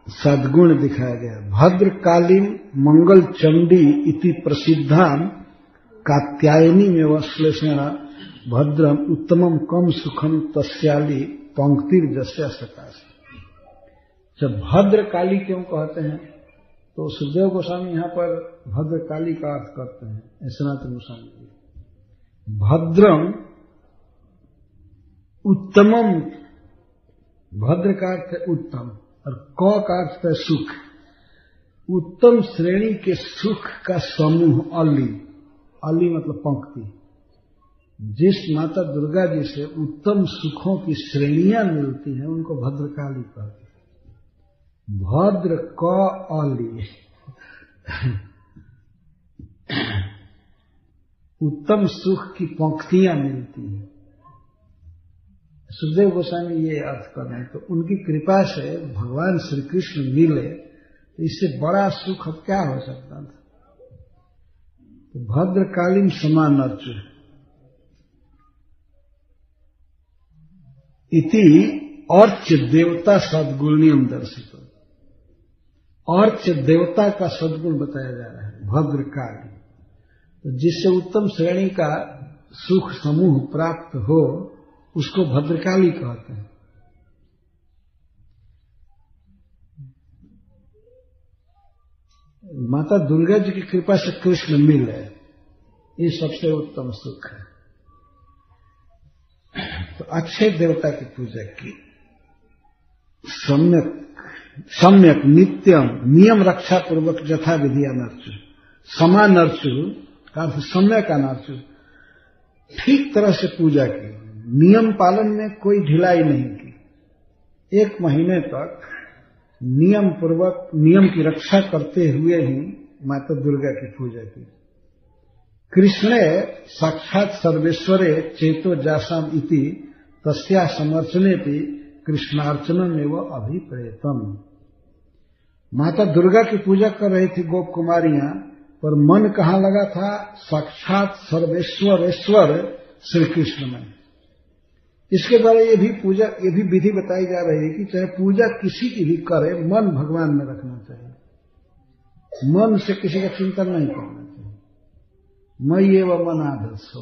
सद्गुण दिखाया गया। भद्रकालीन मंगल चंडी इति प्रसिद्धाम कात्यायनी में वश्लेषण भद्रम उत्तमम कम सुखम तस्याली पंक्तिर जस्या सकाश। जब भद्रकाली क्यों कहते हैं, तो सुखदेव गोस्वामी यहां पर भद्रकाली का अर्थ करते हैं, सनातन गोस्वामी। भद्रम उत्तमम, भद्र का अर्थ है उत्तम, और क का अर्थ है सुख। उत्तम श्रेणी के सुख का समूह अली, अली मतलब पंक्ति। जिस माता दुर्गा जी से उत्तम सुखों की श्रेणियां मिलती हैं उनको भद्रकाली कहते हैं। भद्र क अली, उत्तम सुख की पंक्तियां मिलती हैं। सुखदेव गोस्वामी ये अर्थ कर रहे हैं। तो उनकी कृपा से भगवान श्री कृष्ण मिले, तो इससे बड़ा सुख अब क्या हो सकता था। तो भद्रकालीन समानर्च इति अर्च देवता सद्गुण्यम दर्शित। अर्च देवता का सद्गुण बताया जा रहा है भद्रकाली, तो जिससे उत्तम श्रेणी का सुख समूह प्राप्त हो उसको भद्रकाली कहते हैं। माता दुर्गा जी की कृपा से कृष्ण मिले, ये सबसे उत्तम सुख है। तो अक्षय देवता की पूजा की, सम्यक नित्यम नियम रक्षा पूर्वक यथा विधि अनर्चु, समानर्चु का अर्थ सम्यक अनर्चु, ठीक तरह से पूजा की, नियम पालन में कोई ढिलाई नहीं की। 1 महीने तक नियम पूर्वक नियम की रक्षा करते हुए ही माता दुर्गा की पूजा की। कृष्णे साक्षात सर्वेश्वरे चेतो जासाम इति तस्या समर्चने भी कृष्णार्चनम एवं अभिप्रेतम। माता दुर्गा की पूजा कर रही थी गोप कुमारियां, पर मन कहाँ लगा था? साक्षात सर्वेश्वरेश्वर श्री कृष्ण में। इसके द्वारा ये भी विधि बताई जा रही है कि चाहे पूजा किसी की भी करे, मन भगवान में रखना चाहिए, मन से किसी का चिंतन नहीं करना चाहिए। मयि एव मनाधस्व।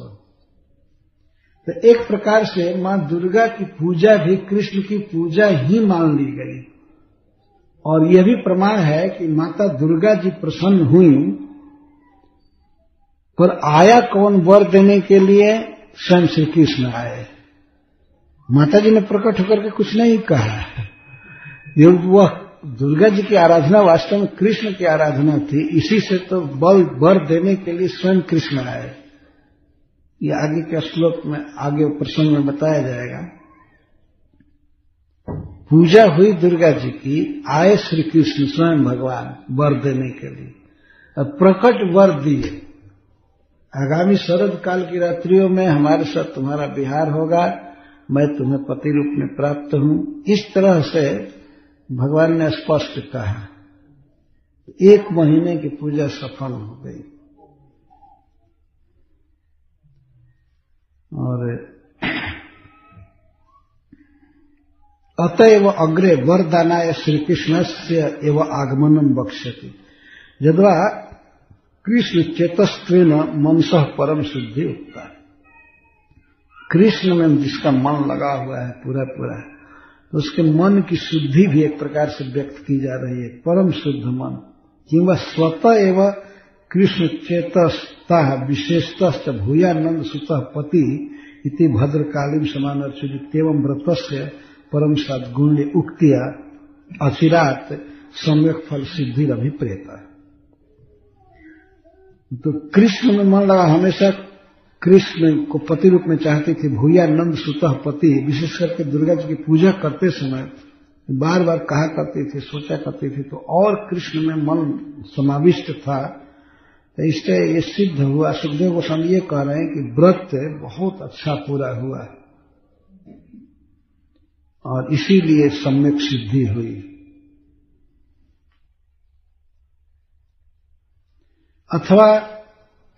तो एक प्रकार से मां दुर्गा की पूजा भी कृष्ण की पूजा ही मान ली गई। और यह भी प्रमाण है कि माता दुर्गा जी प्रसन्न हुई, पर आया कौन वर देने के लिए? स्वयं श्री कृष्ण आए। माता जी ने प्रकट होकर के कुछ नहीं कहा। वह दुर्गा जी की आराधना वास्तव में कृष्ण की आराधना थी, इसी से तो वर देने के लिए स्वयं कृष्ण आए। ये आगे के श्लोक में, आगे प्रसंग में बताया जाएगा। पूजा हुई दुर्गा जी की, आए श्री कृष्ण स्वयं भगवान वर देने के लिए, और प्रकट वर दिए। आगामी शरद काल की रात्रियों में हमारे साथ तुम्हारा विहार होगा, मैं तुम्हें पति रूप में प्राप्त हूं। इस तरह से भगवान ने स्पष्ट कहा। 1 महीने की पूजा सफल हो गई। और अतएव अग्रे वरदानाय श्रीकृष्णस्य एव आगमनम बक्ष्यति यद्वा कृष्ण चेतस्त्वेन मनसः परम शुद्धि उक्ता। कृष्ण में जिसका मन लगा हुआ है पूरा तो उसके मन की शुद्धि भी एक प्रकार से व्यक्त की जा रही है, परम शुद्ध मन। किंवा स्वतः एवं कृष्ण चेतस्ता विशेषतः भूयानंद सुतः पति इति भद्रकालीन समानर्चुदित्येवं व्रतस्य परम सद्गुण्य उक्तिया अचिरात सम्यक फल सिद्धि अभिप्रेता। तो कृष्ण में मन लगा, हमेशा कृष्ण को पति रूप में चाहती थी। भूयानंद सुतः पति, विशेष करके दुर्गा जी की पूजा करते समय बार बार कहा करती थी, सोचा करती थी, तो और कृष्ण में मन समाविष्ट था। तो इससे ये सिद्ध हुआ। सुखदेव गोस्वामी ये कह रहे हैं कि व्रत बहुत अच्छा पूरा हुआ और इसीलिए सम्यक सिद्धि हुई। अथवा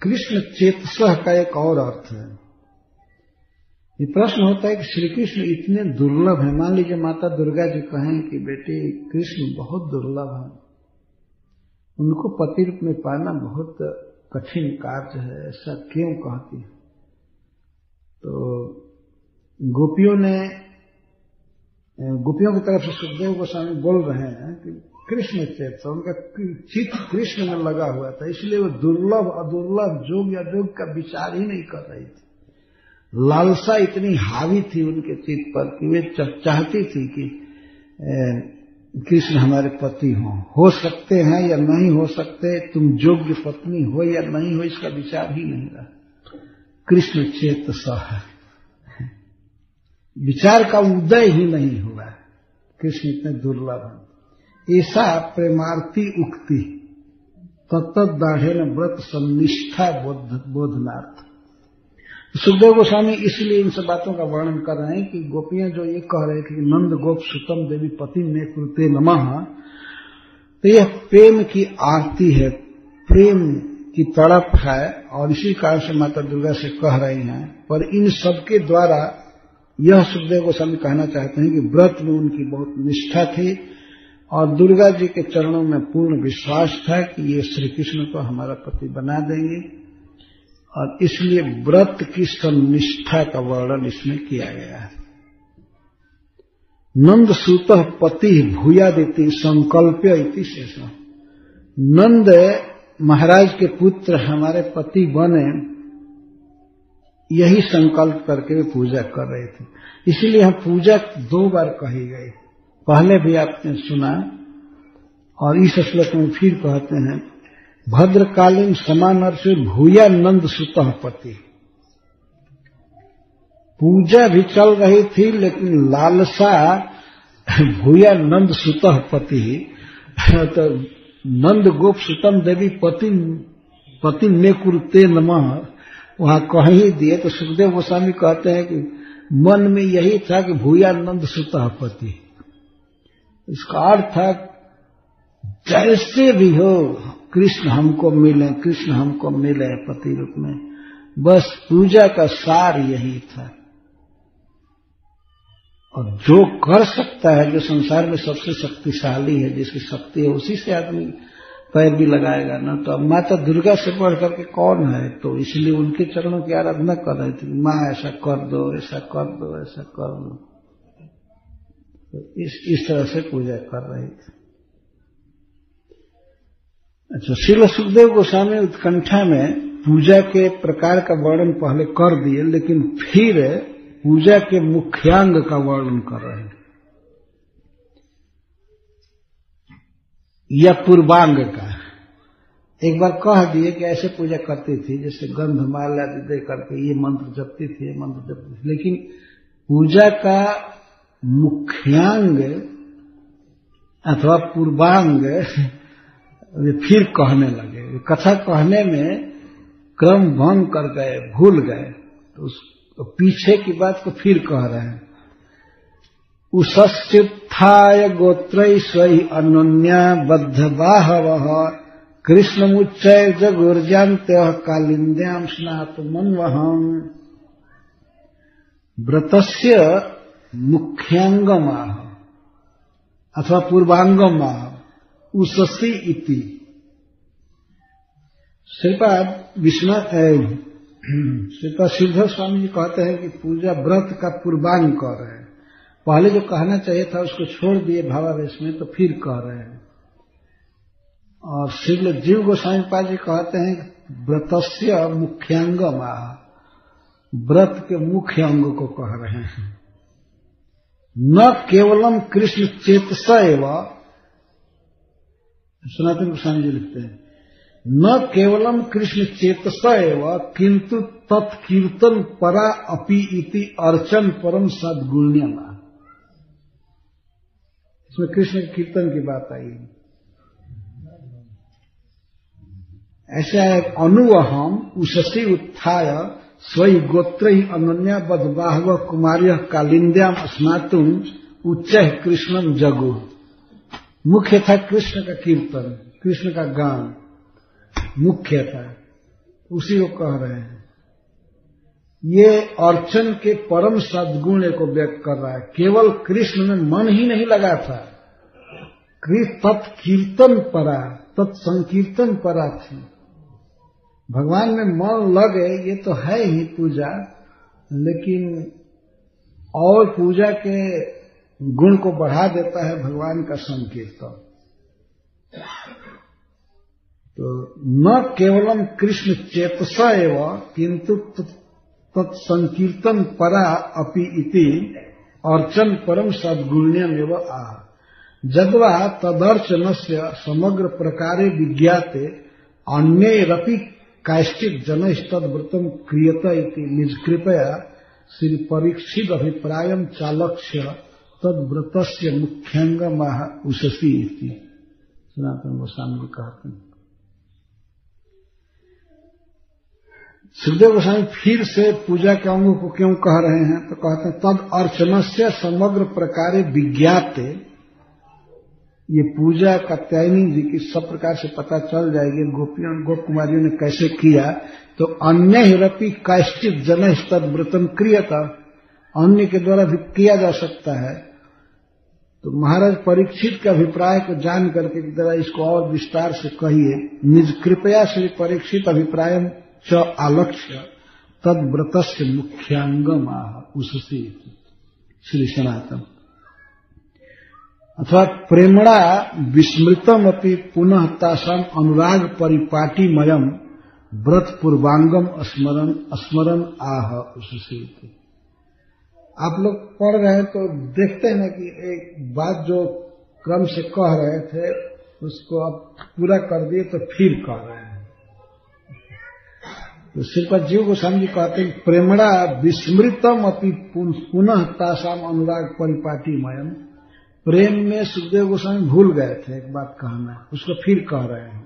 कृष्ण चेतसः का एक और अर्थ है। ये प्रश्न होता है कि श्री कृष्ण इतने दुर्लभ है। मान लीजिए माता दुर्गा जी कहें कि बेटी कृष्ण बहुत दुर्लभ है, उनको पति रूप में पाना बहुत कठिन कार्य है, ऐसा क्यों कहती है? तो गोपियों की तरफ से सुखदेव गोस्वामी बोल रहे हैं कि कृष्ण चेत, उनका चित्त कृष्ण में लगा हुआ था, इसलिए वो दुर्लभ अदुर्लभ जोग या जोग का विचार ही नहीं कर रही थी। लालसा इतनी हावी थी उनके चित्त पर कि वे चाहती थी कि कृष्ण हमारे पति हो सकते हैं या नहीं हो सकते, तुम योग्य पत्नी हो या नहीं हो, इसका विचार ही नहीं रहा। कृष्ण चेत सह, विचार का उदय ही नहीं हुआ। कृष्ण इतने दुर्लभ हैं। ऐसा प्रेमार्थी उक्ति तत्दाढ़ व्रत सन्निष्ठा बोधनार्थ। सुखदेव गोस्वामी इसलिए इन सब बातों का वर्णन कर रहे हैं कि गोपियां जो ये कह रहे थे कि नंद गोप सुतम देवी पति में कृते नमः, तो यह प्रेम की आरती है, प्रेम की तड़प है, और इसी कारण से माता दुर्गा से कह रही हैं। पर इन सबके द्वारा यह सुखदेव गोस्वामी कहना चाहते हैं कि व्रत में उनकी बहुत निष्ठा थी और दुर्गा जी के चरणों में पूर्ण विश्वास था कि ये श्री कृष्ण को हमारा पति बना देंगे, और इसलिए व्रत की सन्निष्ठा का वर्णन इसमें किया गया है। नंद सूतः पति भूयादिति संकल्प्य इति शेष। नंद महाराज के पुत्र हमारे पति बने, यही संकल्प करके वे पूजा कर रहे थे। इसीलिए हम पूजा 2 बार कही गई, पहले भी आपने सुना और इस श्लोक में फिर कहते हैं भद्रकालीन समानर से भूयानंद सुतः पति। पूजा भी चल रही थी, लेकिन लालसा भूया नंद सुतः पति, तो नंद गोप सुतम देवी पति ने कुरुते नमः वहां कह ही दिए। तो सुखदेव गोस्वामी कहते हैं कि मन में यही था कि भूया नंद सुतः पति। इसका अर्थ था जैसे भी हो कृष्ण हमको मिले, कृष्ण हमको मिले पति रूप में। बस पूजा का सार यही था। और जो कर सकता है, जो संसार में सबसे शक्तिशाली है, जिसकी शक्ति है, उसी से आदमी पैर भी लगाएगा ना। तो अब माता दुर्गा से बढ़ करके कौन है? तो इसलिए उनके चरणों की आराधना कर रहे थे। माँ ऐसा कर दो, ऐसा कर दो, ऐसा कर दो। तो इस तरह से पूजा कर रहे थे। अच्छा, श्रील सुखदेव गोस्वामी उत्कंठा में पूजा के प्रकार का वर्णन पहले कर दिए, लेकिन फिर पूजा के मुख्यांग का वर्णन कर रहे हैं या पूर्वांग का। एक बार कह दिए कि ऐसे पूजा करती थी, जैसे गंधमाला दे करके ये मंत्र जपती थी, ये मंत्र जपती थी। लेकिन पूजा का मुख्यांग अथवा पूर्वांग वे फिर कहने लगे। कथा कहने में क्रम भंग कर गए, भूल गए, तो उस पीछे की बात को फिर कह रहे हैं। उसस्युत्थाय गोत्रैः स्वै अनन्या बद्धबाहवः कृष्णमुच्चैः जगुर्जान्त्यः कालिन्द्यां स्नातुमन्वहम्। व्रतस्य मुख्यांगमाह अथवा पूर्वांगमाह उससी इति। श्रीपाद श्रीधर स्वामी जी कहते हैं कि पूजा व्रत का पूर्वांग कह रहे हैं। पहले जो कहना चाहिए था उसको छोड़ दिए भावावेश में, तो फिर कह रहे हैं। और श्री जीव गोस्वामी पाद जी कहते हैं व्रतस्य मुख्यांगमाह, व्रत के मुख्य अंग को कह रहे हैं। न केवलम कृष्ण चेतस एवं, सनातन गोस्वामी जी लिखते हैं, न केवलम कृष्ण चेतस एवं किंतु तत्कीर्तन परा अपि इति अर्चन परम सद्गुण्यमा। इसमें कृष्ण के कीर्तन की बात आई। ऐसा है, अनुवहम उससी उत्थाय स्वई गोत्र अनन्या बदबाहव कुमार्य कालिंद्याम स्नातुम उच्च कृष्णम जगु। मुख्य था कृष्ण का कीर्तन, कृष्ण का गान मुख्य था, उसी को कह रहे हैं। ये अर्चन के परम सद्गुण को व्यक्त कर रहा है। केवल कृष्ण में मन ही नहीं लगा था, तत्कीर्तन परा, तत्संकीर्तन परा थी। भगवान में मन लगे ये तो है ही पूजा, लेकिन और पूजा के गुण को बढ़ा देता है भगवान का संकीर्तन। तो न केवलम कृष्ण चेतस एवं किंतु तत्संकीर्तन परा अपि इति अर्चन परम सद्गुण्यम एवं आह। जद्वा तदर्चनस्य समग्र प्रकारे विज्ञाते अन्यैरपि कैश्चित् जनस्तद्व्रतं क्रियत इति निष्कृपया श्री परीक्षित अभिप्रायं चालक्ष्य तद्व्रतस्य मुख्यांगमाह उससी इति। सनातन गोस्वामी जी कहते हैं। सुखदेव गोस्वामी फिर से पूजा के अंगों को क्यों कह रहे हैं? तो कहते हैं तद अर्चनस्य समग्र प्रकारे विज्ञाते। ये पूजा कात्यायनी जी की सब प्रकार से पता चल जाएगी, गोपियों गोप कुमारियों ने कैसे किया। तो अन्य हिरपि कैश्चित जन तद्व्रतम क्रियता, अन्य के द्वारा भी किया जा सकता है। तो महाराज परीक्षित के अभिप्राय को जान करके जरा इसको और विस्तार से कहिए। निज कृपया श्री परीक्षित अभिप्रायम च आलक्ष्य तद्व्रतस्य मुख्यांगम आह उससे श्री सनातन। अथवा प्रेमणा विस्मृतम अपि पुनः तासाम अनुराग परिपाटीमयम व्रत पूर्वांगम स्मरण आह उससे। आप लोग पढ़ रहे हैं तो देखते हैं कि एक बात जो क्रम से कह रहे थे उसको अब पूरा कर दिए तो फिर कह रहे हैं। तो श्रीपद जीव गोस्वामी जी कहते हैं प्रेमणा विस्मृतम अपि पुनः तासाम अनुराग परिपाटीमयम। प्रेम में सुखदेव गोस्वामी भूल गए थे एक बात कहना, उसको फिर कह रहे हैं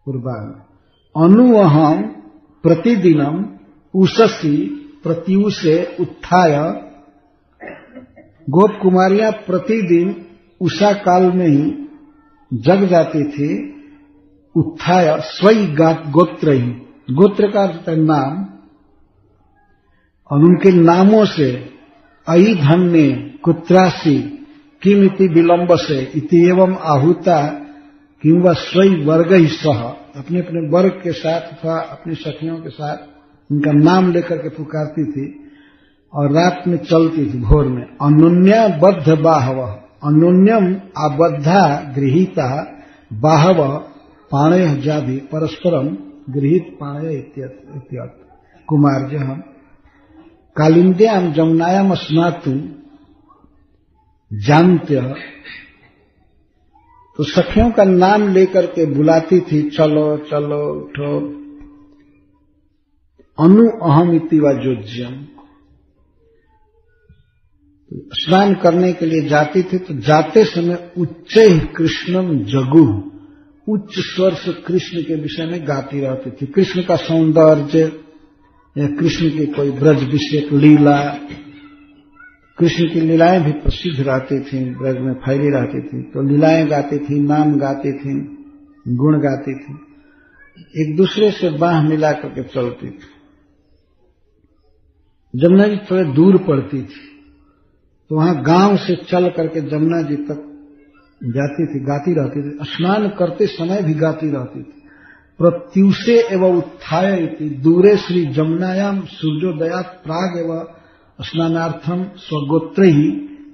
पूर्वांग। अनुअहम प्रतिदिनम उषसी प्रत्युषे उत्थाय, गोप कुमारियां प्रतिदिन उषा काल में ही जग जाती थी। उत्थाय स्वई गोत्र ही, गोत्र का अर्थ है नाम, और उनके नामों से अयि धन्य कुत्रासी किमिति विलंब से इति एवं आहुता किंवा स्वई वर्ग ही सह, अपने अपने वर्ग के साथ अथवा अपनी सखियों के साथ उनका नाम लेकर के पुकारती थी और रात में चलती थी भोर में। अनुन्या बद्ध बाहव, अनुन्यम आबद्धा गृहीता बाहव पाणय जाभि परस्परम गृहीत पाणय इत्यर्थ। कुमार जो हम कालिंद्याम जमुनायाम स्नातु जानते, तो सखियों का नाम लेकर के बुलाती थी, चलो चलो उठो। अनु अहम इति व जोज्यम, स्नान करने के लिए जाती थी तो जाते समय उच्च कृष्णम जगु, उच्च स्वर से कृष्ण के विषय में गाती रहती थी। कृष्ण का सौंदर्य या कृष्ण की कोई ब्रज विषयक लीला, कृष्ण की लीलाएं भी प्रसिद्ध रहती थी, ब्रज में फैली रहती थी, तो लीलाएं गाती थी, नाम गाती थी, गुण गाती थी, एक दूसरे से बाह मिला करके चलती थी। जमुना जी थोड़े दूर पड़ती थी तो वहां गांव से चल करके जमुना जी तक जाती थी, गाती रहती थी। स्नान करते समय भी गाती रहती थी। प्रत्युषे एवं उत्थाय इति दूरे श्री जमुनायाम सूर्योदयात् प्राग एवं स्नानार्थम स्वगोत्र ही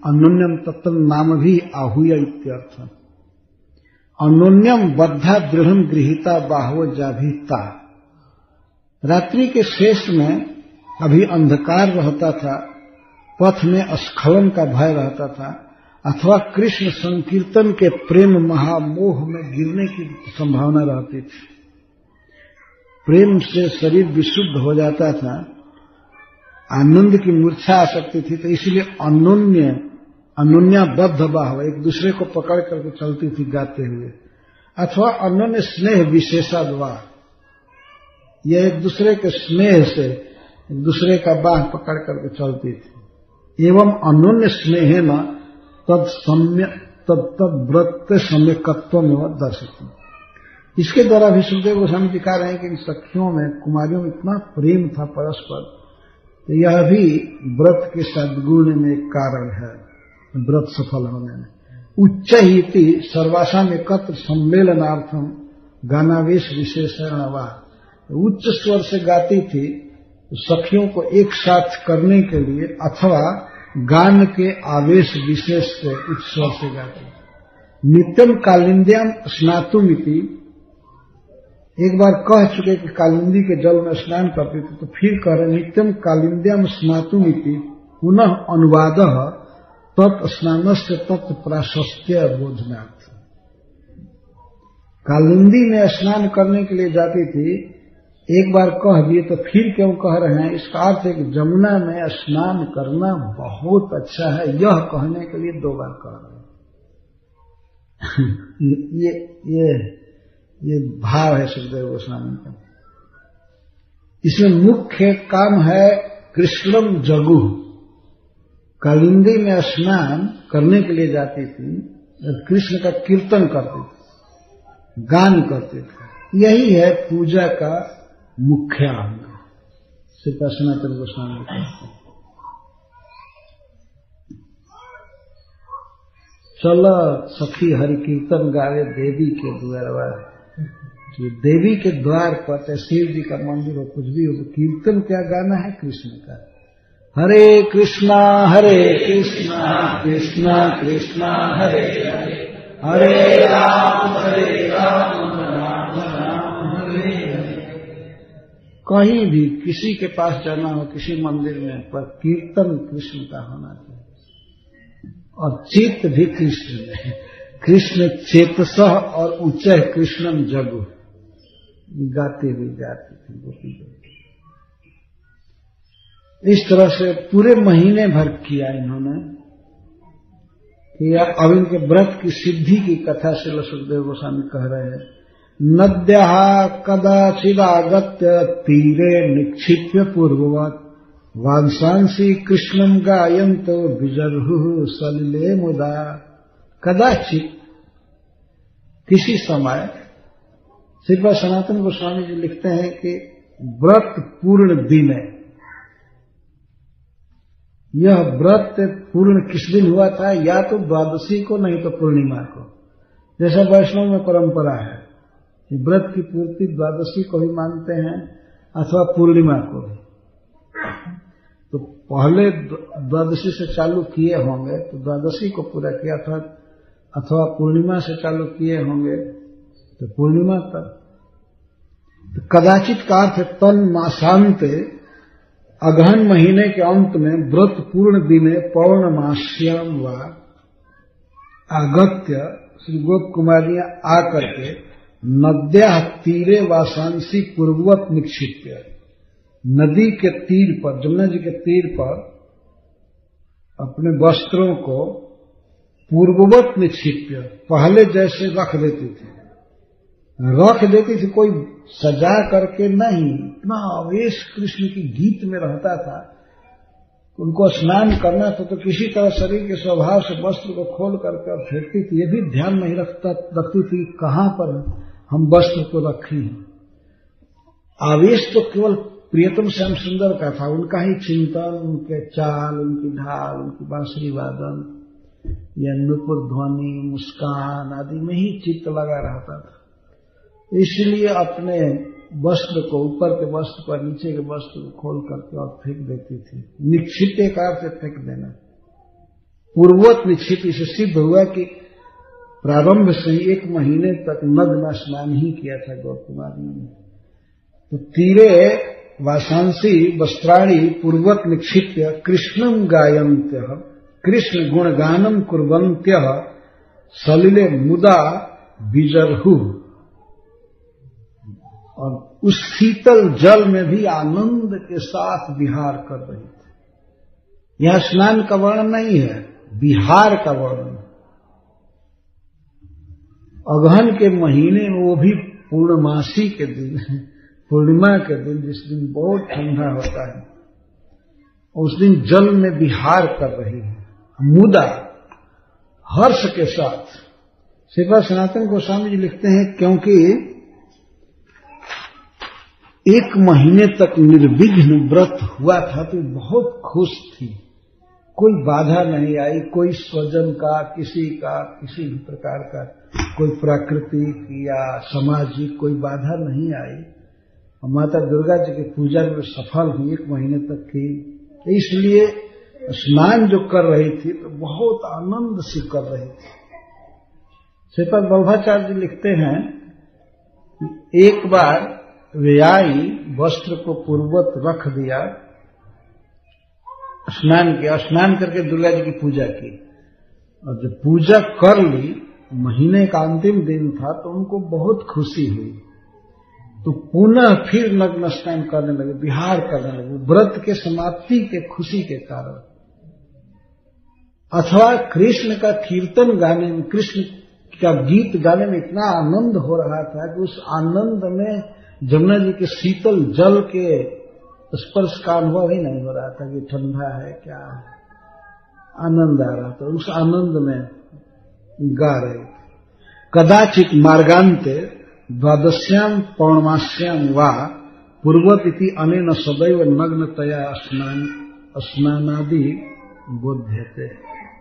अन्योन्यम तत्व नाम भी आहूय इत्यर्थ। अन्योन्यम बद्धा दृढ़ गृहीता बाहव जाभीता, रात्रि के शेष में अभी अंधकार रहता था, पथ में स्खलन का भय रहता था, अथवा कृष्ण संकीर्तन के प्रेम महामोह में गिरने की संभावना रहती थी। प्रेम से शरीर विशुद्ध हो जाता था, आनंद की मूर्छा आ सकती थी, तो इसलिए अन्योन्या बद्ध बाहव, एक दूसरे को पकड़ करके चलती थी गाते हुए, अथवा अन्योन्य स्नेह विशेषाद्वार, यह एक दूसरे के स्नेह से एक दूसरे का बाह पकड़ करके चलती थी। एवं अन्योन्य स्नेह न तद व्रत सम्यकत्व में दर्शक। इसके द्वारा भी सुखदेव गोस्वामी दिखा रहे हैं कि इन सखियों में, कुमारियों में इतना प्रेम था परस्पर, तो यह भी व्रत के सद्गुण में एक कारण है, व्रत सफल होने में। उच्च ही सर्वासाम एकत्र सम्मेलनार्थम गानावेश विशेषणवा, उच्च स्वर से गाती थी तो सखियों को एक साथ करने के लिए, अथवा गान के आवेश विशेष से उच्च स्वर से गाती। नित्यम कालिंद्याम स्नातुमिति, एक बार कह चुके कि कालिंदी के जल में स्नान करते थे, तो फिर कह रहे नित्यम कालिंद्याम स्नातुमिति पुनः अनुवाद तत्स्नानस्य तत्प्राशस्त्य बोधनार्थ। कालिंदी में स्नान करने के लिए जाती थी, एक बार कह दिए तो फिर क्यों कह रहे हैं, इसका अर्थ है कि जमुना में स्नान करना बहुत अच्छा है, यह कहने के लिए 2 बार कह रहे हैं। ये भाव है सुखदेव गोस्वामी का। इसमें मुख्य काम है कृष्णम जगु, कालिंदी में स्नान करने के लिए जाती थी, कृष्ण का कीर्तन करती थी, गान करते थे। यही है पूजा का मुख्य अंग, श्री सनातन गोस्वामी कहते हैं। चलो सखी हरि कीर्तन गावे देवी के द्वार, देवी के द्वार पर, शिव जी का मंदिर हो, कुछ भी हो, तो कीर्तन क्या गाना है कृष्ण का। हरे कृष्णा कृष्णा कृष्णा हरे हरे, हरे राम राम राम हरे हरे। कहीं भी किसी के पास जाना हो, किसी मंदिर में, पर कीर्तन कृष्ण का होना चाहिए। और चित्त भी कृष्ण में, कृष्ण चेतसः और उच्च कृष्णम जगु, गाते हुए जाती थी गोपी। इस तरह से पूरे महीने भर किया इन्होंने। कि अब इनके व्रत की सिद्धि की कथा श्रील सुखदेव गोस्वामी कह रहे हैं। नद्यः कदाचिदागत्य तीरे निक्षिप्य पूर्ववत् वांसांसी कृष्णं गायन्तो विजर्हुः सलिले मुदा। कदाचित किसी समय श्रीपाद सनातन गोस्वामी जी लिखते हैं कि व्रत पूर्ण दिन है। यह व्रत पूर्ण किस दिन हुआ था? या तो द्वादशी को, नहीं तो पूर्णिमा को। जैसा वैष्णव में परंपरा है कि व्रत की पूर्ति द्वादशी को ही मानते हैं अथवा पूर्णिमा को भी। तो पहले द्वादशी से चालू किए होंगे तो द्वादशी को पूरा किया था, अथवा पूर्णिमा से चालू किए होंगे तो पूर्णिमा तक। तो कदाचित का अर्थ तन मासांते, अगहन महीने के अंत में व्रत पूर्ण दिने पौर्णमास्याम व आगत्य श्री गोप कुमारियां आकर के नद्या तीरे वासांसी पूर्ववत निक्षिप्य, नदी के तीर पर, जमुना जी के तीर पर अपने वस्त्रों को पूर्ववत निक्षिप्य, पहले जैसे रख देती थी। कोई सजा करके नहीं। इतना आवेश कृष्ण की गीत में रहता था। उनको स्नान करना था तो किसी तरह शरीर के स्वभाव से वस्त्र को खोल करके और फेंकती थी। ये भी ध्यान नहीं रखती थी कहां पर हम वस्त्र को रखी हैं। आवेश तो केवल प्रियतम श्याम सुंदर का था, उनका ही चिंतन, उनके चाल, उनकी ढाल, उनकी बांसुरी वादन या नुपुर ध्वनि, मुस्कान आदि में ही चित्त लगा रहता था। इसलिए अपने वस्त्र को, ऊपर के वस्त्र पर नीचे के वस्त्र को खोल करके और फेंक देती थी। निक्षिप्य का अर्थ फेंक देना। पूर्ववत निक्षिप्य से सिद्ध हुआ कि प्रारंभ से ही 1 महीने तक नग्न स्नान ही किया था गोप कुमारी ने। तो तीरे वासांसी वस्त्राणी पूर्ववत निक्षिप्य कृष्णं गायन्त्यः, कृष्ण गुणगानम कुर्वन्त्यः सलिले मुदा विजर्हुः। और उस शीतल जल में भी आनंद के साथ विहार कर रही थी। यह स्नान का वर्णन नहीं है, विहार का वर्णन। अगहन के महीने में, वो भी पूर्णमासी के दिन, पूर्णिमा के दिन, जिस दिन बहुत ठंडा होता है, उस दिन जल में विहार कर रही है मुदा, हर्ष के साथ। श्रीपाद सनातन गोस्वामी जी लिखते हैं क्योंकि 1 महीने तक निर्विघ्न व्रत हुआ था तो बहुत खुश थी। कोई बाधा नहीं आई, कोई स्वजन का, किसी भी प्रकार का, कोई प्राकृतिक या सामाजिक कोई बाधा नहीं आई। और माता दुर्गा जी की पूजा में सफल हुई 1 महीने तक की। इसलिए स्नान जो कर रही थी तो बहुत आनंद से कर रही थी। श्रीपाद वल्लभाचार्य जी लिखते हैं कि एक बार वे आई, वस्त्र को पूर्ववत रख दिया, स्नान किया, स्नान करके दुर्गा जी की पूजा की। और जब पूजा कर ली, महीने का अंतिम दिन था, तो उनको बहुत खुशी हुई। तो पुनः फिर नग्न स्नान करने लगे, विहार करने लगे, व्रत के समाप्ति के खुशी के कारण। अथवा कृष्ण का कीर्तन गाने में, कृष्ण का गीत गाने में इतना आनंद हो रहा था कि उस आनंद में जमुना जी के शीतल जल के स्पर्श का अनुभव ही नहीं हो रहा था कि ठंडा है क्या है, आनंद आ रहा था। उस आनंद में गा रहे थे। कदाचित मार्गान्ते द्वादश्याम पौर्णमास्याम वा पूर्वत इति अनेन सदैव नग्नतया स्नानादि बोध्यते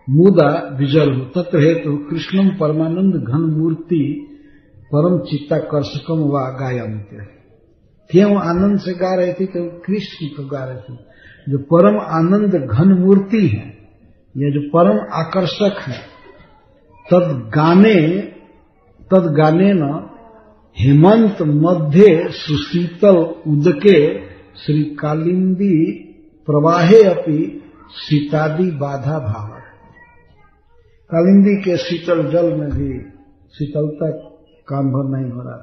मुदा विजर्हु तत्र हेतु कृष्णम परमानंद घन मूर्ति परम चित्ताकर्षकम वा गायन्ते। क्यों आनंद से गा रहे थे? तो कृष्ण को गा रहे थे, जो परम आनंद घन मूर्ति है, ये जो परम आकर्षक है। तद गाने न हेमंत मध्य सुशीतल उदके श्री कालिंदी प्रवाहे अपि शीतादि बाधा भाव। कालिंदी के शीतल जल में भी शीतलता काम भर नहीं हो रहा।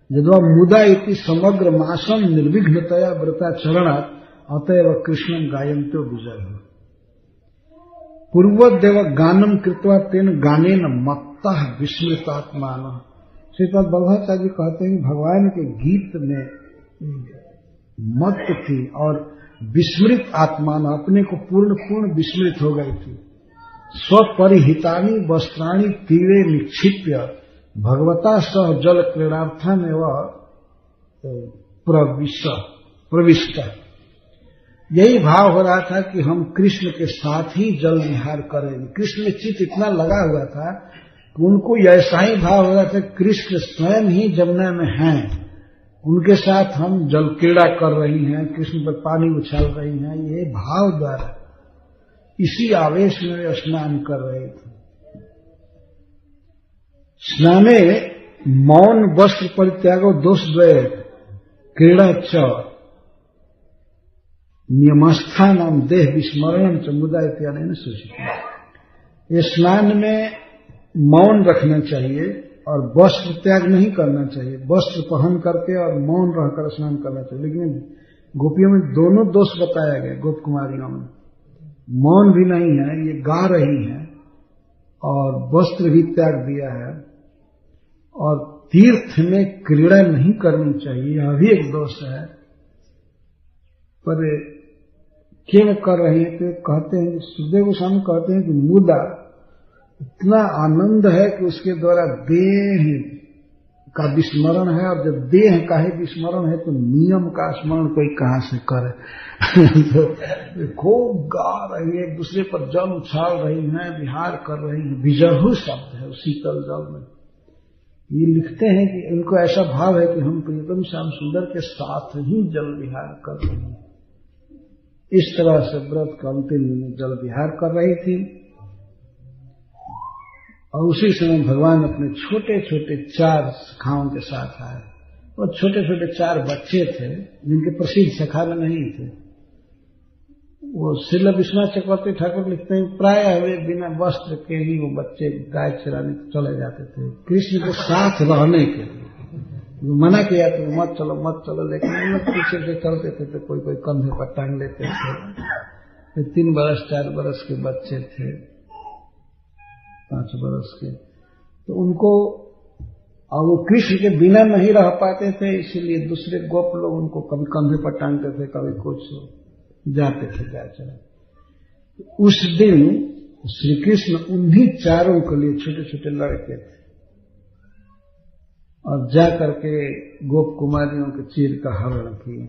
यद्वा मुदा इति समग्र मासम निर्विघ्नतया व्रता व्रताचरणात् अतएव कृष्णं गायन्तो विजर्हुः। पूर्वदेव गानम कृत्वा तेन गानेन मत्ता विस्मृतात्मान। श्रीपाद वल्लभाचार्य जी कहते हैं भगवान के गीत में मत थी और विस्मृत आत्मान, अपने को पूर्ण विस्मृत हो गई थी। स्वपरिहितानि वस्त्राणि तीरे निक्षिप्य भगवता सह जल क्रीड़ार्था में वह प्रविष्ट। यही भाव हो रहा था कि हम कृष्ण के साथ ही जल विहार करेंगे। कृष्ण में चित्त इतना लगा हुआ था कि उनको ऐसा ही भाव हो रहा था कृष्ण स्वयं ही जमुना में हैं, उनके साथ हम जल क्रीड़ा कर रही हैं, कृष्ण पर पानी उछाल रही हैं। ये भाव द्वारा इसी आवेश में वे स्नान कर रहे थे। स्नाने मौन वस्त्र परित्यागो दोषद्वय क्रीड़ा च नियमस्था नाम देह विस्मरणम च मुदा इत्यादि ने सूचित। ये स्नान में मौन रखना चाहिए और वस्त्र त्याग नहीं करना चाहिए। वस्त्र पहन करके और मौन रहकर स्नान करना चाहिए। लेकिन गोपियों में दोनों दोष बताया गया। गोप कुमारियों में मौन भी नहीं है, ये गा रही हैं, और वस्त्र भी त्याग दिया है, और तीर्थ में क्रीड़ा नहीं करनी चाहिए, यह भी एक दोष है। पर क्यों कर रहे हैं? तो कहते हैं, सुखदेव गोस्वामी कहते हैं कि मुदा इतना आनंद है कि उसके द्वारा देह का विस्मरण है, और जब देह का ही विस्मरण है तो नियम का स्मरण कोई कहां से करे। तो खूब गा रही है, एक दूसरे पर जल उछाल रही हैं, विहार कर रही हैं। विजहु शब्द है शीतल जल में। ये लिखते हैं कि इनको ऐसा भाव है कि हम प्रियतम श्याम सुंदर के साथ ही जल विहार कर रहे हैं। इस तरह से व्रत का अंतिम दिन जल विहार कर रही थी, और उसी समय भगवान अपने छोटे छोटे 4 सखाओं के साथ आए। और छोटे छोटे 4 बच्चे थे जिनके प्रसिद्ध सखा में नहीं थे। वो श्रील विश्वनाथ चक्रवर्ती ठाकुर लिखते हैं प्राय वे बिना वस्त्र के ही वो बच्चे गाय चराने चले जाते थे कृष्ण के साथ रहने के लिए। मना किया तो मत चलो, लेकिन हम लोग पीछे से चलते थे तो कोई कंधे पर टांग लेते थे। 3 बरस 4 बरस के बच्चे थे, 5 बरस के, तो उनको, और वो कृष्ण के बिना नहीं रह पाते थे, इसीलिए दूसरे गोप लोग उनको कभी कंधे पर टांगते थे, कभी कुछ जाते थे गाय चराने। उस दिन श्री कृष्ण उन्हीं 4 के लिए, छोटे छोटे लड़के थे, और जाकर के गोप कुमारियों के चीर का हरण किए।